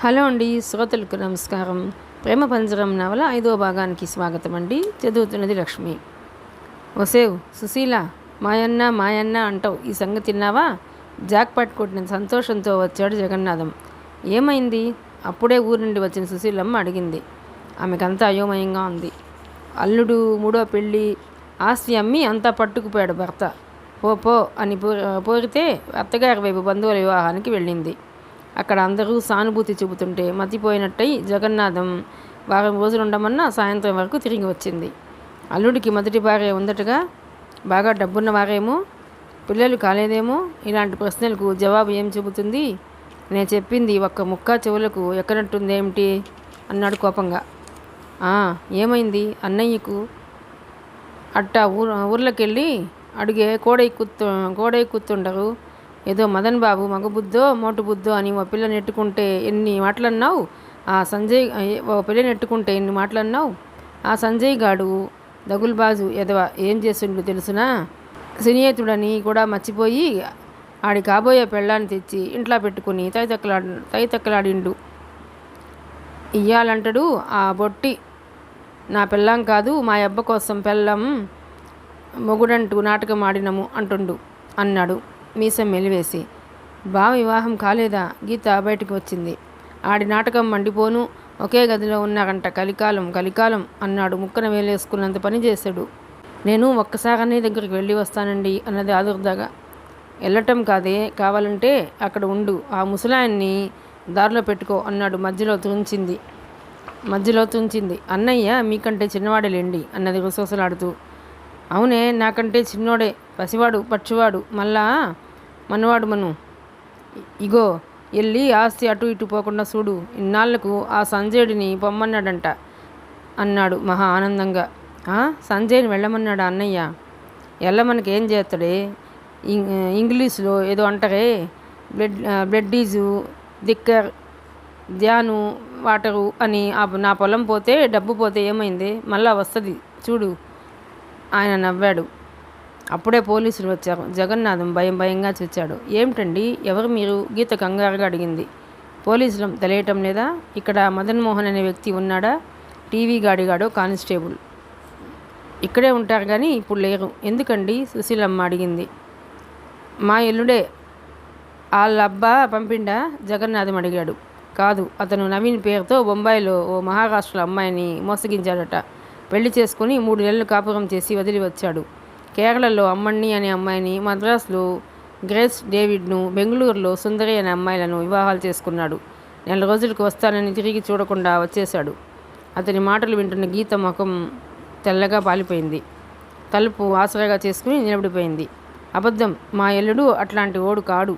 Hello అండి, శ్రోతలకు నమస్కారం. ప్రేమ పంజరం నవల 5వ భాగానికి స్వాగతం అండి. చదువుతున్నది లక్ష్మి. ఒసేవ్ సుశీల, మాయన్న అంటావు, ఈ సంగతి తిన్నావా? జాక్ పట్టుకొట్టిన సంతోషంతో వచ్చాడు జగన్నాథం. ఏమైంది? అప్పుడే ఊరి నుండి వచ్చిన సుశీలమ్మ అడిగింది. ఆమెకంతా అయోమయంగా ఉంది. అల్లుడు మూడో పెళ్ళి, ఆస్తి అమ్మి అంతా పట్టుకుపోయాడు భర్త. పో అని పోరితే అత్తగారి వైపు బంధువుల వివాహానికి వెళ్ళింది. అక్కడ అందరూ సానుభూతి చూపుతుంటే మతిపోయినట్టయి జగన్నాథం వారం రోజులు ఉండమన్నా సాయంత్రం వరకు తిరిగి వచ్చింది. అల్లుడికి మొదటి భార్య ఉందటగా, బాగా డబ్బున్న వారేమో, పిల్లలు కాలేదేమో, ఇలాంటి ప్రశ్నలకు జవాబు ఏం చెబుతుంది? నేను చెప్పింది ఒక్క ముక్క చెవులకు ఎక్కనట్టుందేమిటి అన్నాడు కోపంగా. ఏమైంది అన్నయ్యకు? అట్టా ఊర్లోకెళ్ళి అడిగే కోడెక్కుతుండరు. ఏదో మదన్ బాబు మగబుద్ధో మోటుబుద్ధో అని ఓ పిల్ల నెట్టుకుంటే ఎన్ని మాటలన్నావు. ఆ సంజయ్ గాడు దగుల్బాజు ఎదవ ఏం చేసిండు తెలుసునా? సినియేతుడని కూడా మర్చిపోయి ఆడి కాబోయే పెళ్ళాన్ని తెచ్చి ఇంట్లో పెట్టుకుని తైతక్కలాడిండు. ఇయ్యాలంటాడు ఆ బొట్టి నా పెళ్ళాం కాదు, మా అబ్బ కోసం పెళ్ళం మొగుడంటూ నాటకం ఆడినము అంటుండు అన్నాడు మీసం మెలివేసి. బావ వివాహం కాలేదా? గీత బయటికి వచ్చింది. ఆడి నాటకం మండిపోను, ఒకే గదిలో ఉన్నారంట, కలికాలం అన్నాడు ముక్కన వేలేసుకున్నంత పని చేశాడు. నేను ఒక్కసారి అన్నయ్య దగ్గరికి వెళ్ళి వస్తానండి అన్నది ఆదుర్దాగా. వెళ్ళటం కాదే, కావాలంటే అక్కడ ఉండు, ఆ ముసలాయన్ని దారిలో పెట్టుకో అన్నాడు మధ్యలో తుంచింది. అన్నయ్య మీకంటే చిన్నవాడేలేండి అన్నది రుసరుసలాడుతూ. అవునే, నాకంటే చిన్నోడే, పసివాడు పచ్చివాడు, మళ్ళా మనవాడు ఇగో వెళ్ళి ఆస్తి అటు ఇటు పోకుండా చూడు, ఇన్నాళ్లకు ఆ సంజయుడిని పొమ్మన్నాడంట అన్నాడు మహా ఆనందంగా. సంజయ్ని వెళ్ళమన్నాడా అన్నయ్య? వెళ్ళమనకి ఏం చేస్తాడే? ఇంగ్లీష్లో ఏదో అంటారే, బ్లడ్ ఈజు దిక్కర్ ధ్యాను వాటరు అని. నా పొలం పోతే డబ్బు పోతే ఏమైంది? మళ్ళా వస్తుంది చూడు. ఆయన నవ్వాడు. అప్పుడే పోలీసులు వచ్చారు. జగన్నాథం భయంగా చూచాడు. ఏమిటండి, ఎవరు మీరు? గీత కంగారుగా అడిగింది. పోలీసులం తెలియటం లేదా? ఇక్కడ మదన్ మోహన్ అనే వ్యక్తి ఉన్నాడా? టీవీ గాడిగాడో కానిస్టేబుల్. ఇక్కడే ఉంటారు కానీ ఇప్పుడు లేరు. ఎందుకండి? సుశీలమ్మ అడిగింది. మా ఎల్లుడే. వాళ్ళబ్బా పంపిండా? జగన్నాథం అడిగాడు. కాదు, అతను నవీన్ పేరుతో బొంబాయిలో ఓ మహారాష్ట్ర అమ్మాయిని మోసగించాడట. పెళ్లి చేసుకుని 3 నెలలు కాపురం చేసి వదిలి వచ్చాడు. కేరళలో అమ్మణ్ణి అనే అమ్మాయిని, మద్రాసులో గ్రేస్ డేవిడ్ను, బెంగళూరులో సుందరి అనే అమ్మాయిలను వివాహాలు చేసుకున్నాడు. 4 నెలల రోజులకు వస్తానని తిరిగి చూడకుండా వచ్చేశాడు. అతని మాటలు వింటున్న గీత ముఖం తెల్లగా పాలిపోయింది. తలుపు ఆసరాగా చేసుకుని నిలబడిపోయింది. అబద్ధం, మా ఎల్లుడు అట్లాంటి ఓడు కాడు.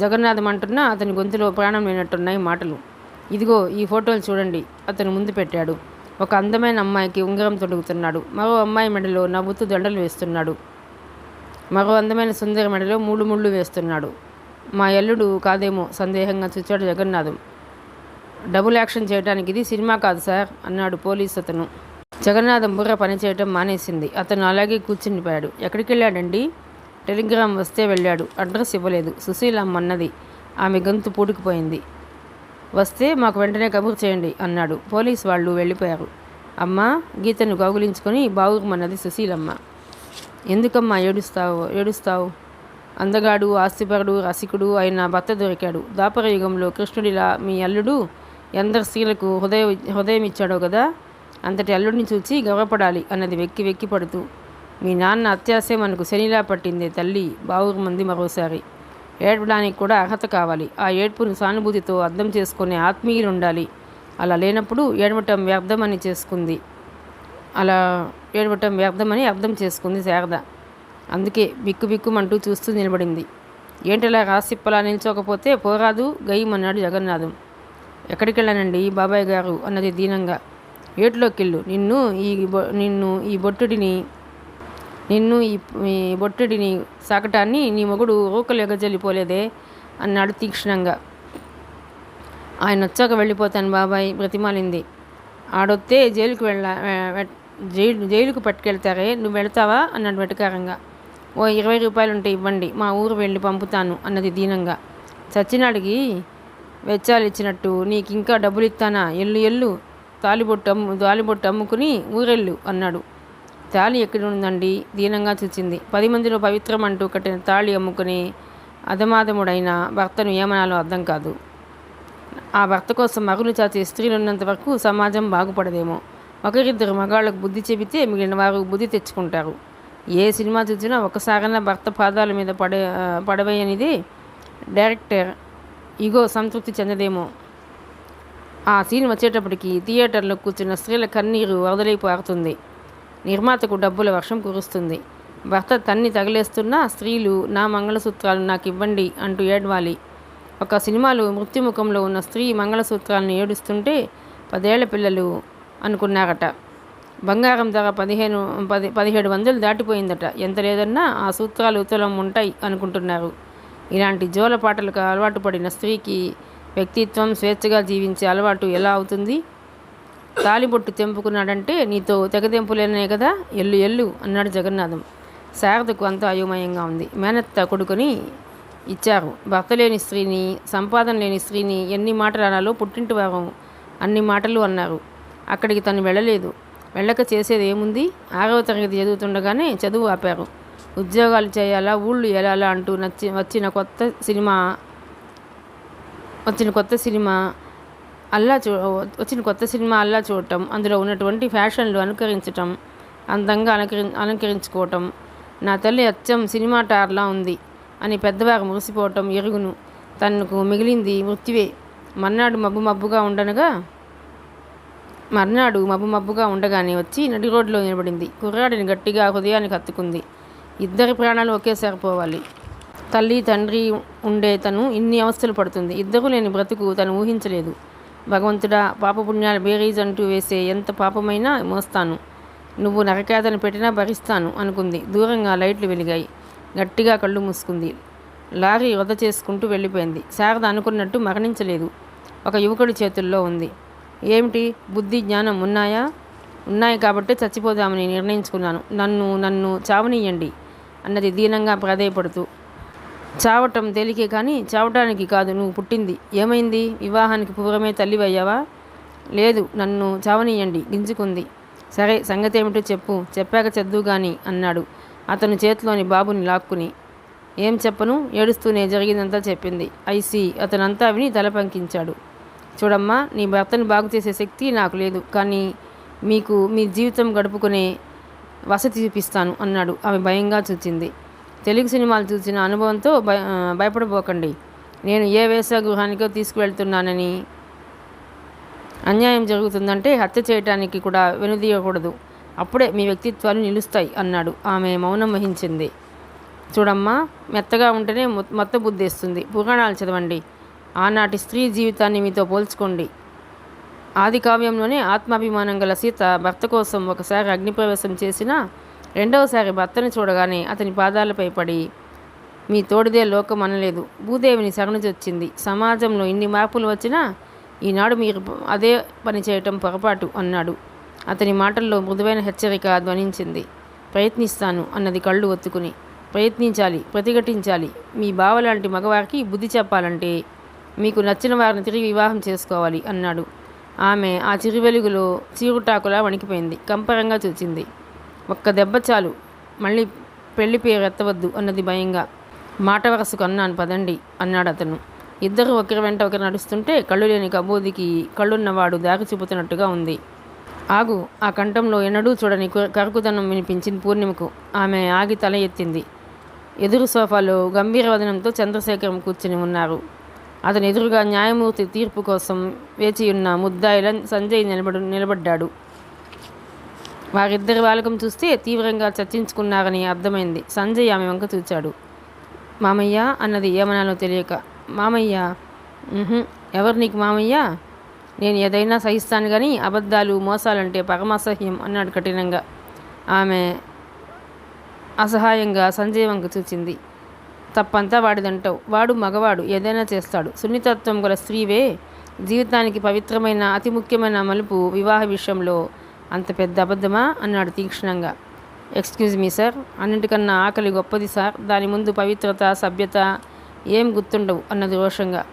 జగన్నాథం అంటున్నా అతని గొంతులో ప్రాణం లేనట్టున్నాయి మాటలు. ఇదిగో ఈ ఫోటోలు చూడండి, అతను ముందు పెట్టాడు. ఒక అందమైన అమ్మాయికి ఉంగరం తొడుగుతున్నాడు. మరో అమ్మాయి మెడలో నవ్వుతూ దండలు వేస్తున్నాడు. మరో అందమైన సుందరి మెడలో 3 ముళ్ళు వేస్తున్నాడు. మా ఎల్లుడు కాదేమో సందేహంగా చూచాడు జగన్నాథం. డబుల్ యాక్షన్ చేయడానికి ఇది సినిమా కాదు సార్ అన్నాడు పోలీసు అతను. జగన్నాథం బుర్ర పనిచేయటం మానేసింది. అతను అలాగే కూర్చునిపోయాడు. ఎక్కడికి వెళ్ళాడండి? టెలిగ్రామ్ వస్తే వెళ్ళాడు. అడ్రస్ ఇవ్వలేదు. సుశీలమ్మ అన్నది. ఆమె గొంతు పూడుకుపోయింది. వస్తే మాకు వెంటనే కబురు చేయండి అన్నాడు. పోలీసు వాళ్ళు వెళ్ళిపోయారు. అమ్మా, గీతను కౌగులించుకొని బావుమన్నది సుశీలమ్మ. ఎందుకమ్మా ఏడుస్తావు? అందగాడు, ఆస్తిపరుడు, రసికుడు అయిన భర్త దొరికాడు. ద్వాపర యుగంలో కృష్ణుడిలా మీ అల్లుడు ఎందరు స్త్రీలకు హృదయం ఇచ్చాడో కదా, అంతటి అల్లుడిని చూచి గర్వపడాలి అన్నది వెక్కి పడుతూ. మీ నాన్న అత్యాశే మనకు శనిలా పట్టిందే తల్లి, బావుమంది మరోసారి. ఏడవడానికి కూడా అర్హత కావాలి. ఆ ఏడ్పును సానుభూతితో అర్థం చేసుకునే ఆత్మీయులు ఉండాలి. అలా లేనప్పుడు ఏడవటం వ్యర్థమని అర్థం చేసుకుంది శారద. అందుకే బిక్కుమంటూ చూస్తూ నిలబడింది. ఏంటలా రాసిప్పలా నిల్చోకపోతే పోరాదు గయ్యమన్నాడు జగన్నాథం. ఎక్కడికి వెళ్ళానండి బాబాయ్ గారు అన్నది దీనంగా. ఏట్లోకెళ్ళు, నిన్ను ఈ బొట్టుడిని సాకటాన్ని నీ మొగుడు రూకలు ఎగజల్లిపోలేదే అన్నాడు తీక్షణంగా. ఆయన వచ్చాక వెళ్ళిపోతాను బాబాయ్ బ్రతిమాలింది. ఆడొత్తే జైలుకు పట్టుకెళ్తారే, నువ్వు వెళ్తావా అన్నాడు వెటకారంగా. ఓ 20 రూపాయలుంటే ఇవ్వండి, మా ఊరు వెళ్ళి పంపుతాను అన్నది దీనంగా. చచ్చినాడికి వెచ్చాలు ఇచ్చినట్టు నీకింకా డబ్బులు ఇస్తానా? ఎల్లు తాలిబొట్టు అమ్ముకుని ఊరెళ్ళు అన్నాడు. తాళి ఎక్కడి ఉందండి? దీనంగా చూచింది. 10 మందిలో పవిత్రం అంటూ కట్టిన తాళి అమ్ముకుని అధమాధముడైన భర్తను ఏమనాలో అర్థం కాదు. ఆ భర్త కోసం మగులు చాచే స్త్రీలున్నంత వరకు సమాజం బాగుపడదేమో. ఒకరిద్దరు మగాళ్లకు బుద్ధి చెబితే మిగిలిన వారు బుద్ధి తెచ్చుకుంటారు. ఏ సినిమా చూసినా ఒకసారైనా భర్త పాదాల మీద పడవేయనిదే డైరెక్టర్ ఇగో సంతృప్తి చెందదేమో. ఆ సీన్ వచ్చేటప్పటికి థియేటర్లో కూర్చున్న స్త్రీల కన్నీరు వరదలై పారుతుంది. నిర్మాతకు డబ్బుల వర్షం కురుస్తుంది. భర్త తన్ని తగిలేస్తున్నా స్త్రీలు నా మంగళసూత్రాలు నాకు ఇవ్వండి అంటూ ఏడవాలి. ఒక సినిమాలో మృత్యుముఖంలో ఉన్న స్త్రీ మంగళసూత్రాలను ఏడుస్తుంటే 10 ఏళ్ల పిల్లలు అనుకున్నారట. బంగారం ధర 1700 దాటిపోయిందట. ఎంత లేదన్నా ఆ సూత్రాలు తులం ఉంటాయి అనుకుంటున్నారు. ఇలాంటి జోల పాటలకు అలవాటు పడిన స్త్రీకి వ్యక్తిత్వం, స్వేచ్ఛగా జీవించే అలవాటు ఎలా అవుతుంది? తాలిబొట్టు తెంపుకున్నాడంటే నీతో తెగదెంపులేనే కదా, ఎల్లు అన్నాడు జగన్నాథం. శారదకు అంతా అయోమయంగా ఉంది. మేనత్త కొడుకుని ఇచ్చారు. భర్త లేని స్త్రీని, సంపాదన లేని స్త్రీని ఎన్ని మాటలు అనాలో పుట్టింటి వారు అన్ని మాటలు అన్నారు. అక్కడికి తను వెళ్ళలేదు. వెళ్ళక చేసేది ఏముంది? 6వ తరగతి చదువుతుండగానే చదువు ఆపారు. ఉద్యోగాలు చేయాలా, ఊళ్ళు ఏలాలా అంటూ వచ్చిన కొత్త సినిమా అల్లా చూడటం, అందులో ఉన్నటువంటి ఫ్యాషన్లు అనుకరించటం, అందంగా అలంకరించుకోవటం. నా తల్లి అచ్చం సినిమా టార్లా ఉంది అని పెద్దవారు మురిసిపోవటం ఎరుగును. తనకు మిగిలింది మృత్యువే. మర్నాడు మబ్బు మబ్బుగా ఉండగానే వచ్చి నడి రోడ్లో నిలబడింది. కుర్రాడిని గట్టిగా హృదయానికి హత్తుకుంది. ఇద్దరి ప్రాణాలు ఒకేసారి పోవాలి. తల్లి తండ్రి ఉండే తను ఇన్ని అవస్థలు పడుతుంది. ఇద్దరూ లేని బ్రతుకు తను ఊహించలేదు. భగవంతుడా, పాపపుణ్యాల బేరీజ్ అంటూ వేసే ఎంత పాపమైనా మోస్తాను, నువ్వు నరకేతను పెట్టినా భరిస్తాను అనుకుంది. దూరంగా లైట్లు వెలిగాయి. గట్టిగా కళ్ళు మూసుకుంది. లారీ వృధ చేసుకుంటూ వెళ్ళిపోయింది. శారద అనుకున్నట్టు మరణించలేదు. ఒక యువకుడి చేతుల్లో ఉంది. ఏమిటి? బుద్ధి జ్ఞానం ఉన్నాయా? ఉన్నాయి కాబట్టే చచ్చిపోదామని నిర్ణయించుకున్నాను. నన్ను చావనీయండి అన్నది దీనంగా ప్రాధేయపడుతూ. చావటం తేలికే కానీ చావటానికి కాదు నువ్వు పుట్టింది. ఏమైంది? వివాహానికి పూర్వమే తల్లివయ్యావా? లేదు, నన్ను చావనీయండి గింజుకుంది. సరే, సంగతి ఏమిటో చెప్పు, చెప్పాక చదువు గాని అన్నాడు అతను చేతిలోని బాబుని లాక్కుని. ఏం చెప్పను? ఏడుస్తూనే జరిగిందంతా చెప్పింది. ఐసి అతనంతా విని తల పంకించాడు. చూడమ్మా, నీ భర్తను బాగు చేసే శక్తి నాకు లేదు, కానీ మీకు మీ జీవితం గడుపుకునే వసతి చూపిస్తాను అన్నాడు. ఆమె భయంగా చూచింది. తెలుగు సినిమాలు చూసిన అనుభవంతో భయపడబోకండి. నేను ఏ వేశ్యాగృహానికో తీసుకువెళ్తున్నానని అన్యాయం జరుగుతుందంటే హత్య చేయటానికి కూడా వెనుదీయకూడదు. అప్పుడే మీ వ్యక్తిత్వాలు నిలుస్తాయి అన్నాడు. ఆమె మౌనం వహించింది. చూడమ్మా, మెత్తగా ఉంటేనే మొత్త బుద్ధేస్తుంది. పురాణాలు చదవండి. ఆనాటి స్త్రీ జీవితాన్ని మీతో పోల్చుకోండి. ఆది కావ్యంలోనే ఆత్మాభిమానం గల సీత భర్త కోసం ఒకసారి అగ్నిప్రవేశం చేసినా రెండవసారి భర్తను చూడగానే అతని పాదాలపై పడి మీ తోడిదే లోకం అనలేదు. భూదేవిని శరణుజొచ్చింది. సమాజంలో ఇన్ని మార్పులు వచ్చినా ఈనాడు మీరు అదే పని చేయటం పొరపాటు అన్నాడు. అతని మాటల్లో మృదువైన హెచ్చరిక ధ్వనించింది. ప్రయత్నిస్తాను అన్నది కళ్ళు ఒత్తుకుని. ప్రయత్నించాలి, ప్రతిఘటించాలి. మీ బావలాంటి మగవారికి బుద్ధి చెప్పాలంటే మీకు నచ్చిన వారిని తిరిగి వివాహం చేసుకోవాలి అన్నాడు. ఆమె ఆ చిరువెలుగులో చీరుటాకులా వణికిపోయింది. కంపరంగా చూచింది. ఒక్క దెబ్బ చాలు, మళ్ళీ పెళ్లి పేరు ఎత్తవద్దు అన్నది భయంగా. మాట వరసకు అన్నాను పదండి అన్నాడు అతను. ఇద్దరు ఒకరి వెంట ఒకరు నడుస్తుంటే కళ్ళు లేని కబోదికి కళ్ళున్నవాడు దారి చూపుతున్నట్టుగా ఉంది. ఆగు! ఆ కంఠంలో ఎన్నడూ చూడని కరుకుదనం వినిపించింది పూర్ణిమకు. ఆమె ఆగి తల ఎత్తింది. ఎదురు సోఫాలో గంభీర వదనంతో చంద్రశేఖరం కూర్చుని ఉన్నారు. అతని ఎదురుగా న్యాయమూర్తి తీర్పు కోసం వేచియున్న ముద్దాయిల సంజయ్ నిలబడ్డాడు. వారిద్దరి వాలకం చూస్తే తీవ్రంగా చర్చించుకున్నారని అర్థమైంది. సంజయ్ ఆమె వంక చూచాడు. మామయ్య అన్నది ఏమనాలో తెలియక. మామయ్య? ఎవరు నీకు మామయ్య? నేను ఏదైనా సహిస్తాను కానీ అబద్ధాలు, మోసాలంటే పరమాసహ్యం అన్నాడు కఠినంగా. ఆమె అసహాయంగా సంజయ్ వంక చూచింది. తప్పంతా వాడిదంటావు. వాడు మగవాడు, ఏదైనా చేస్తాడు. సున్నితత్వం గల స్త్రీవే. జీవితానికి పవిత్రమైన అతి ముఖ్యమైన మలుపు వివాహ విషయంలో అంత పెద్ద అబద్ధమా అన్నాడు తీక్షణంగా. ఎక్స్క్యూజ్ మీ సార్, అన్నిటికన్నా ఆకలి గొప్పది సార్. దాని ముందు పవిత్రత, సభ్యత ఏం గుర్తుండవు అన్నది రోషంగా.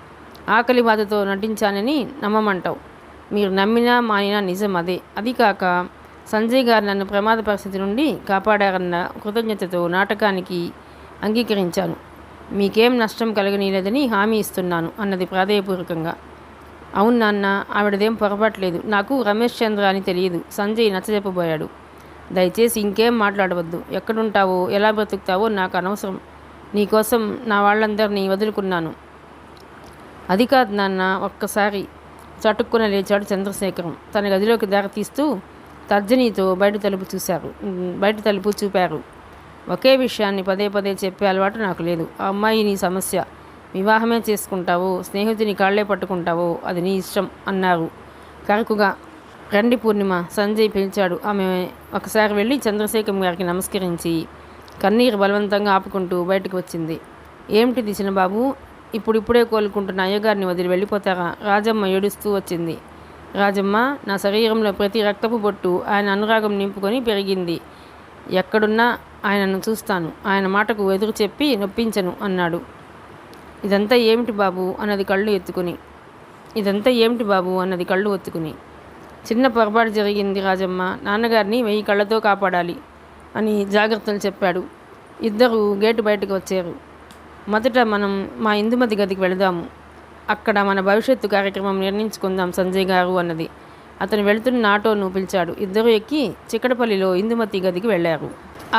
ఆకలి బాధతో నటించానని నమ్మమంటావు. మీరు నమ్మినా మానినా నిజం అదే. అది కాక సంజయ్ గారు నన్ను ప్రమాద పరిస్థితి నుండి కాపాడారన్న కృతజ్ఞతతో నాటకానికి అంగీకరించాను. మీకేం నష్టం కలగనీయలేదని హామీ ఇస్తున్నాను అన్నది ప్రాధేయపూర్వకంగా. అవును నాన్న, ఆవిడదేం పొరపాట్లేదు. నాకు రమేష్ చంద్ర అని తెలియదు. సంజయ్ నచ్చజెప్పబోయాడు. దయచేసి ఇంకేం మాట్లాడవద్దు. ఎక్కడుంటావో ఎలా బ్రతుకుతావో నాకు అనవసరం. నీకోసం నా వాళ్ళందరినీ వదులుకున్నాను. అది కాదు నాన్న. ఒక్కసారి చటుక్కున లేచాడు చంద్రశేఖరం. తన గదిలోకి దారి తీస్తూ తర్జనీతో బయట తలుపు చూపారు. ఒకే విషయాన్ని పదే పదే చెప్పే అలవాటు నాకు లేదు. ఆ అమ్మాయి నీ సమస్య. వివాహమే చేసుకుంటావో స్నేహితుని కాళ్లే పట్టుకుంటావో అది నీ ఇష్టం అన్నారు కరుకుగా. రండి పూర్ణిమ, సంజయ్ పిలిచాడు. ఆమె ఒకసారి వెళ్ళి చంద్రశేఖరం గారికి నమస్కరించి కన్నీరు బలవంతంగా ఆపుకుంటూ బయటకు వచ్చింది. ఏమిటిది చిన్నబాబు, ఇప్పుడిప్పుడే కోలుకుంటున్న అయ్యగారిని వదిలి వెళ్ళిపోతారా? రాజమ్మ ఏడుస్తూ వచ్చింది. రాజమ్మ, నా శరీరంలో ప్రతి రక్తపు బొట్టు ఆయన అనురాగం నింపుకొని పెరిగింది. ఎక్కడున్నా ఆయనను చూస్తాను. ఆయన మాటకు ఎదురు చెప్పి నొప్పించను అన్నాడు. ఇదంతా ఏమిటి బాబు అన్నది కళ్ళు ఒత్తుకుని. చిన్న పొరపాటు జరిగింది రాజమ్మ. నాన్నగారిని 1000 కళ్ళతో కాపాడాలి అని జాగ్రత్తలు చెప్పాడు. ఇద్దరు గేటు బయటకు వచ్చారు. మొదట మనం మా ఇందుమతి గదికి వెళదాము. అక్కడ మన భవిష్యత్తు కార్యక్రమం నిర్ణయించుకుందాం సంజయ్ గారు అన్నది. అతను వెళుతున్న ఆటోను పిలిచాడు. ఇద్దరు ఎక్కి చిక్కడపల్లిలో ఇందుమతి గదికి వెళ్ళారు.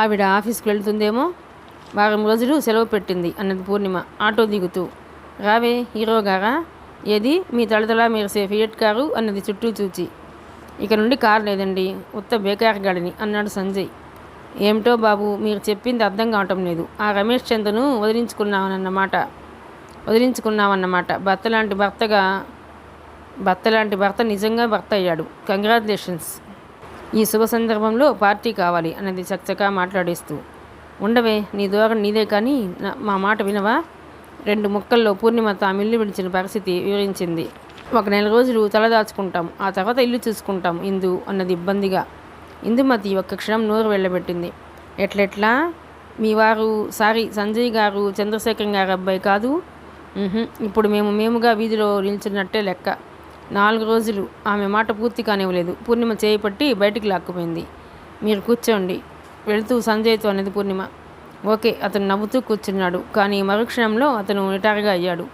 ఆవిడ ఆఫీస్కి వెళుతుందేమో, వారం రోజులు సెలవు పెట్టింది అన్నది పూర్ణిమ ఆటో దిగుతూ. రావే హీరో గారా, ఏది మీ తళతళ మెరిసే ఫియట్ కారు అన్నది చుట్టూ చూచి. ఇక నుండి కారు లేదండి, ఉత్త బేకార్ గాడిని అన్నాడు సంజయ్. ఏమిటో బాబు, మీరు చెప్పింది అర్థం కావటం లేదు. ఆ రమేష్ చంద్రను వదిలించుకున్నామన్నమాట. భర్త భర్త నిజంగా భర్త అయ్యాడు. కంగ్రాచులేషన్స్. ఈ శుభ సందర్భంలో పార్టీ కావాలి అన్నది చకచకా మాట్లాడేస్తూ. ఉండవే, నీ ధోరణి నీదే, కానీ మా మాట వినవా? 2 ముక్కల్లో పూర్ణిమ తామిల్లు విడిచిన పరిస్థితి వివరించింది. 1 నెల రోజులు తలదాచుకుంటాం, ఆ తర్వాత ఇల్లు చూసుకుంటాం ఇందు అన్నది ఇబ్బందిగా. ఇందుమతి ఒక్క క్షణం నోరు వెళ్ళబెట్టింది. ఎట్లెట్లా? మీ వారు సంజయ్ గారు చంద్రశేఖరం గారి అబ్బాయి కాదు? ఇప్పుడు మేముగా వీధిలో నిల్చున్నట్టే లెక్క. 4 రోజులు ఆమె మాట పూర్తి కానివ్వలేదు. పూర్ణిమ చేయపట్టి బయటికి లాక్కుపోయింది. మీరు కూర్చోండి వెళుతూ సంజయ్తో అనేది పూర్ణిమ. ఓకే, అతను నవ్వుతూ కూర్చున్నాడు. కానీ మరుక్షణంలో అతను నిటారుగా అయ్యాడు.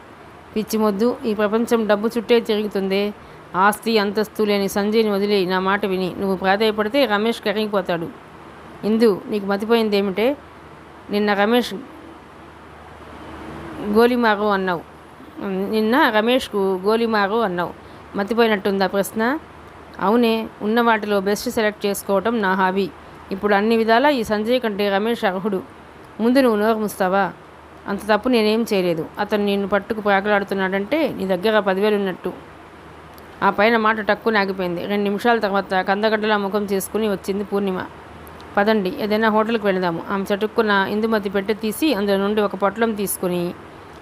పిచ్చి మొద్దు, ఈ ప్రపంచం డబ్బు చుట్టే తిరుగుతుందే. ఆస్తి అంతస్తు లేని సంజయ్ని వదిలి నా మాట విని నువ్వు ప్రాధాయపడితే రమేష్ కరిగిపోతాడు. ఇందు, నీకు మతిపోయింది ఏమిటే? నిన్న రమేష్కు గోలిమారు అన్నావు. మతిపోయినట్టుందా ప్రశ్న? అవునే, ఉన్న వాటిలో బెస్ట్ సెలెక్ట్ చేసుకోవటం నా హాబీ. ఇప్పుడు అన్ని విధాలా ఈ సంజయ్ కంటే రమేష్ అర్హుడు. ముందు నువ్వు నోరు ముస్తావా? అంత తప్పు నేనేం చేయలేదు. అతను నిన్ను పట్టుకు ప్రాకులాడుతున్నాడంటే నీ దగ్గర 10,000 ఉన్నట్టు. ఆ పైన మాట టక్కున ఆగిపోయింది. 2 నిమిషాల తర్వాత కందగడ్డలా ముఖం చేసుకుని వచ్చింది పూర్ణిమ. పదండి, ఏదైనా హోటల్కి వెళదాము. ఆమె చటుక్కున ఇందుమతి పెట్టె తీసి అందులో నుండి ఒక పొట్లం తీసుకుని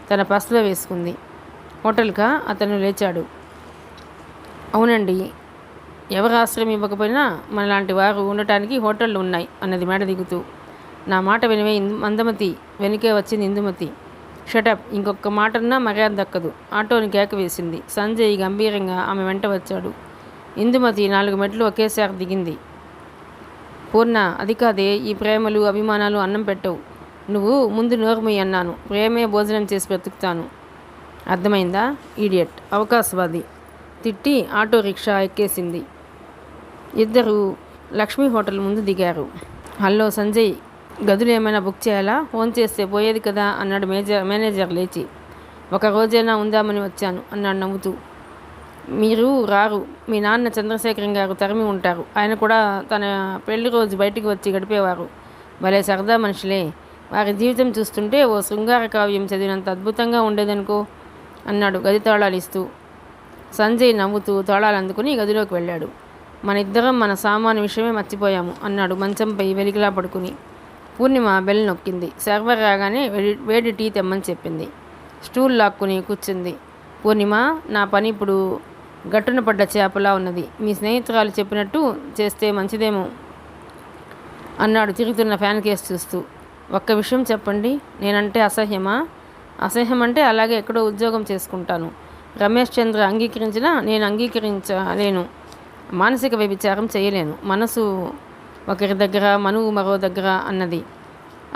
తన పర్సులో వేసుకుంది. హోటల్కా? అతను లేచాడు. అవునండి, ఎవరు ఆశ్రయం ఇవ్వకపోయినా మనలాంటి వారు ఉండటానికి హోటళ్ళు ఉన్నాయి అన్నది మేడ దిగుతూ. నా మాట వినవే మందమతి, వెనుకే వచ్చింది ఇందుమతి. షటప్, ఇంకొక మాటన్నా మర్యాద దక్కదు. ఆటోని కేక వేసింది. సంజయ్ గంభీరంగా ఆమె వెంట వచ్చాడు. ఇందుమతి 4 మెట్లు ఒకేసారి దిగింది. పూర్ణ, అది కాదే, ఈ ప్రేమలు అభిమానాలు అన్నం పెట్టవు. నువ్వు ముందు నోరుమూయి అన్నాను. ప్రేమే భోజనం చేసి బ్రతుకుతాను. అర్థమైందా? ఈడియట్, అవకాశవాది. తిట్టి ఆటో రిక్షా ఎక్కేసింది. ఇద్దరు లక్ష్మీ హోటల్ ముందు దిగారు. హలో సంజయ్, గదులు ఏమైనా బుక్ చేయాలా? ఫోన్ చేస్తే పోయేది కదా అన్నాడు మేనేజర్ లేచి. 1 రోజైనా ఉందామని వచ్చాను అన్నాడు నవ్వుతూ. మీరు రారు, మీ నాన్న చంద్రశేఖరం గారు తరిమి ఉంటారు. ఆయన కూడా తన పెళ్లి రోజు బయటికి వచ్చి గడిపేవారు. భలే సరదా మనుషులే. వారి జీవితం చూస్తుంటే ఓ శృంగార కావ్యం చదివినంత అద్భుతంగా ఉండేదనుకో అన్నాడు గది తాళాలు ఇస్తూ. సంజయ్ నవ్వుతూ తాళాలు అందుకుని గదిలోకి వెళ్ళాడు. మనిద్దరం మన సామాను విషయమే మర్చిపోయాము అన్నాడు మంచంపై వెలిగిలా పడుకుని. పూర్ణిమ బెల్ నొక్కింది. సర్వర్ రాగానే వేడి టీ తెమ్మని చెప్పింది. స్టూల్ లాక్కుని కూర్చుంది. పూర్ణిమ, నా పని ఇప్పుడు గట్టున పడ్డ చేపలా ఉన్నది. మీ స్నేహితురాలు చెప్పినట్టు చేస్తే మంచిదేమో అన్నాడు తిరుగుతున్న ఫ్యాన్ కేసు చూస్తూ. ఒక్క విషయం చెప్పండి, నేనంటే అసహ్యమా? అసహ్యం అంటే అలాగే ఎక్కడో ఉద్యోగం చేసుకుంటాను. రమేష్ చంద్ర అంగీకరించినా నేను అంగీకరించలేను. మానసిక వ్యభిచారం చేయలేను. మనసు ఒకరి దగ్గర, మనువు మరో దగ్గర అన్నది.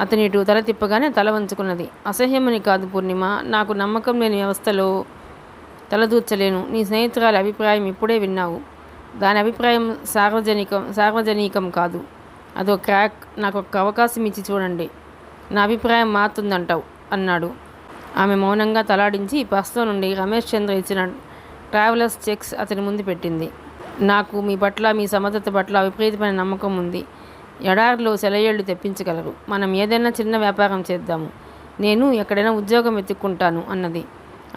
అతని ఇటు తల తిప్పగానే తల వంచుకున్నది. అసహ్యమని కాదు పూర్ణిమ, నాకు నమ్మకం లేని వ్యవస్థలో తలదూర్చలేను. నీ స్నేహితురాలి అభిప్రాయం ఇప్పుడే విన్నావు. దాని అభిప్రాయం సార్వజనికం కాదు. అదో క్రాక్. నాకు ఒక అవకాశం ఇచ్చి చూడండి. నా అభిప్రాయం మారుతుందంటావు అన్నాడు. ఆమె మౌనంగా తలాడించి పర్సులో నుండి రమేష్ చంద్ర ఇచ్చిన ట్రావెలర్స్ చెక్స్ అతని ముందు పెట్టింది. నాకు మీ పట్ల, మీ సమర్థత పట్ల విపరీతమైన నమ్మకం ఉంది. ఎడారిలో సెలయేళ్లు తెప్పించగలరు. మనం ఏదైనా చిన్న వ్యాపారం చేద్దాము. నేను ఎక్కడైనా ఉద్యోగం వెతుక్కుంటాను అన్నది.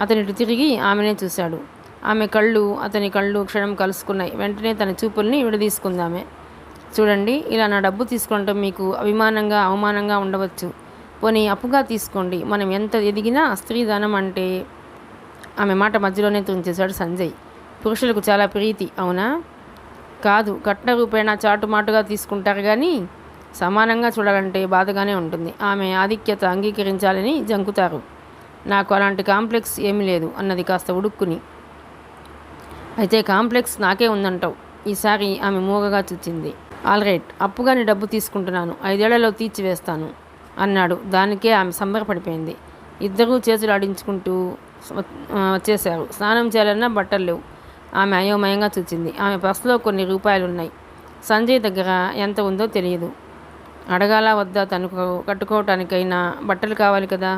అతనిటు తిరిగి ఆమెనే చూశాడు. ఆమె కళ్ళు, అతని కళ్ళు క్షణం కలుసుకున్నాయి. వెంటనే తన చూపుల్ని విడదీసుకుందామె. చూడండి, ఇలా నా డబ్బు తీసుకోవటం మీకు అభిమానంగా, అవమానంగా ఉండవచ్చు. పోనీ అప్పుగా తీసుకోండి. మనం ఎంత ఎదిగినా స్త్రీధనం అంటే. ఆమె మాట మధ్యలోనే తుంచేశాడు సంజయ్. పురుషులకు చాలా ప్రీతి, అవునా? కాదు, కట్న రూపేణా చాటుమాటుగా తీసుకుంటారు కానీ సమానంగా చూడాలంటే బాధగానే ఉంటుంది. ఆమె ఆధిక్యత అంగీకరించాలని జంకుతారు. నాకు అలాంటి కాంప్లెక్స్ ఏమీ లేదు అన్నది కాస్త ఉడుక్కుని. అయితే కాంప్లెక్స్ నాకే ఉందంటావు. ఈసారి ఆమె మూగగా చూచింది. ఆల్రైట్, అప్పుగాని డబ్బు తీసుకుంటున్నాను. 5 ఏళ్లలో తీర్చివేస్తాను అన్నాడు. దానికే ఆమె సంబరపడిపోయింది. ఇద్దరూ చేతులు ఆడించుకుంటూ వచ్చేశారు. స్నానం చేయాలన్నా బట్టలు లేవు. ఆమె అయోమయంగా చూచింది. ఆమె పర్సులో కొన్ని రూపాయలున్నాయి. సంజయ్ దగ్గర ఎంత ఉందో తెలియదు. అడగాల వద్దా? తనకు కట్టుకోవటానికైనా బట్టలు కావాలి కదా.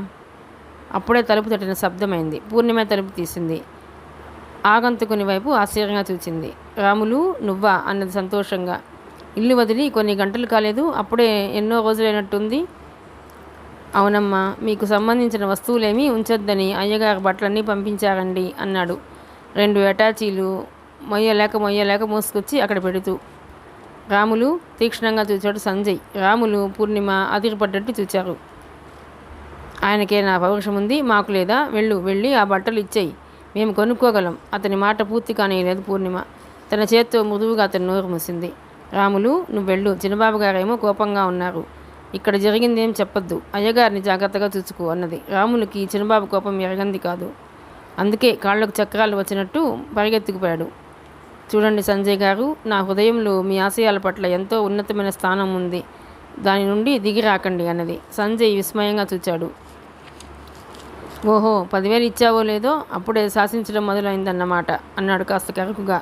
అప్పుడే తలుపు తట్టిన శబ్దమైంది. పూర్ణిమ తలుపు తీసింది. ఆగంతుకుని వైపు ఆశ్చర్యంగా చూచింది. రాములు, నువ్వా అన్నది సంతోషంగా. ఇల్లు వదిలి కొన్ని గంటలు కాలేదు, అప్పుడే ఎన్నో రోజులైనట్టుంది. అవునమ్మా, మీకు సంబంధించిన వస్తువులేమీ ఉంచొద్దని అయ్యగారు బట్టలన్నీ పంపించారండి అన్నాడు. 2 అటాచీలు మొయ్యలేక మోసుకొచ్చి అక్కడ పెడుతూ. రాములు తీక్షణంగా చూచాడు సంజయ్. రాములు, పూర్ణిమ అదిరిపడ్డట్టు చూచారు. ఆయనకే నా పౌరుషం ఉంది, మాకు లేదా? వెళ్ళి ఆ బట్టలు ఇచ్చేయి, మేము కొనుక్కోగలం. అతని మాట పూర్తి కానేయలేదు పూర్ణిమ. తన చేత్తో మృదువుగా అతని నోరు మూసింది. రాములు, నువ్వు వెళ్ళు. చిన్నబాబు గారేమో కోపంగా ఉన్నారు. ఇక్కడ జరిగిందేం చెప్పొద్దు. అయ్యగారిని జాగ్రత్తగా చూసుకో అన్నది. రాములకి చిన్నబాబు కోపం ఎరగంది కాదు. అందుకే కాళ్లకు చక్రాలు వచ్చినట్టు పరిగెత్తుకుపోయాడు. చూడండి సంజయ్ గారు, నా హృదయంలో మీ ఆశయాల పట్ల ఎంతో ఉన్నతమైన స్థానం ఉంది. దాని నుండి దిగి రాకండి అన్నది. సంజయ్ విస్మయంగా చూచాడు. ఓహో, 10,000 ఇచ్చావో లేదో అప్పుడే శాసించడం మొదలైందన్నమాట అన్నాడు కాస్త కరుకుగా.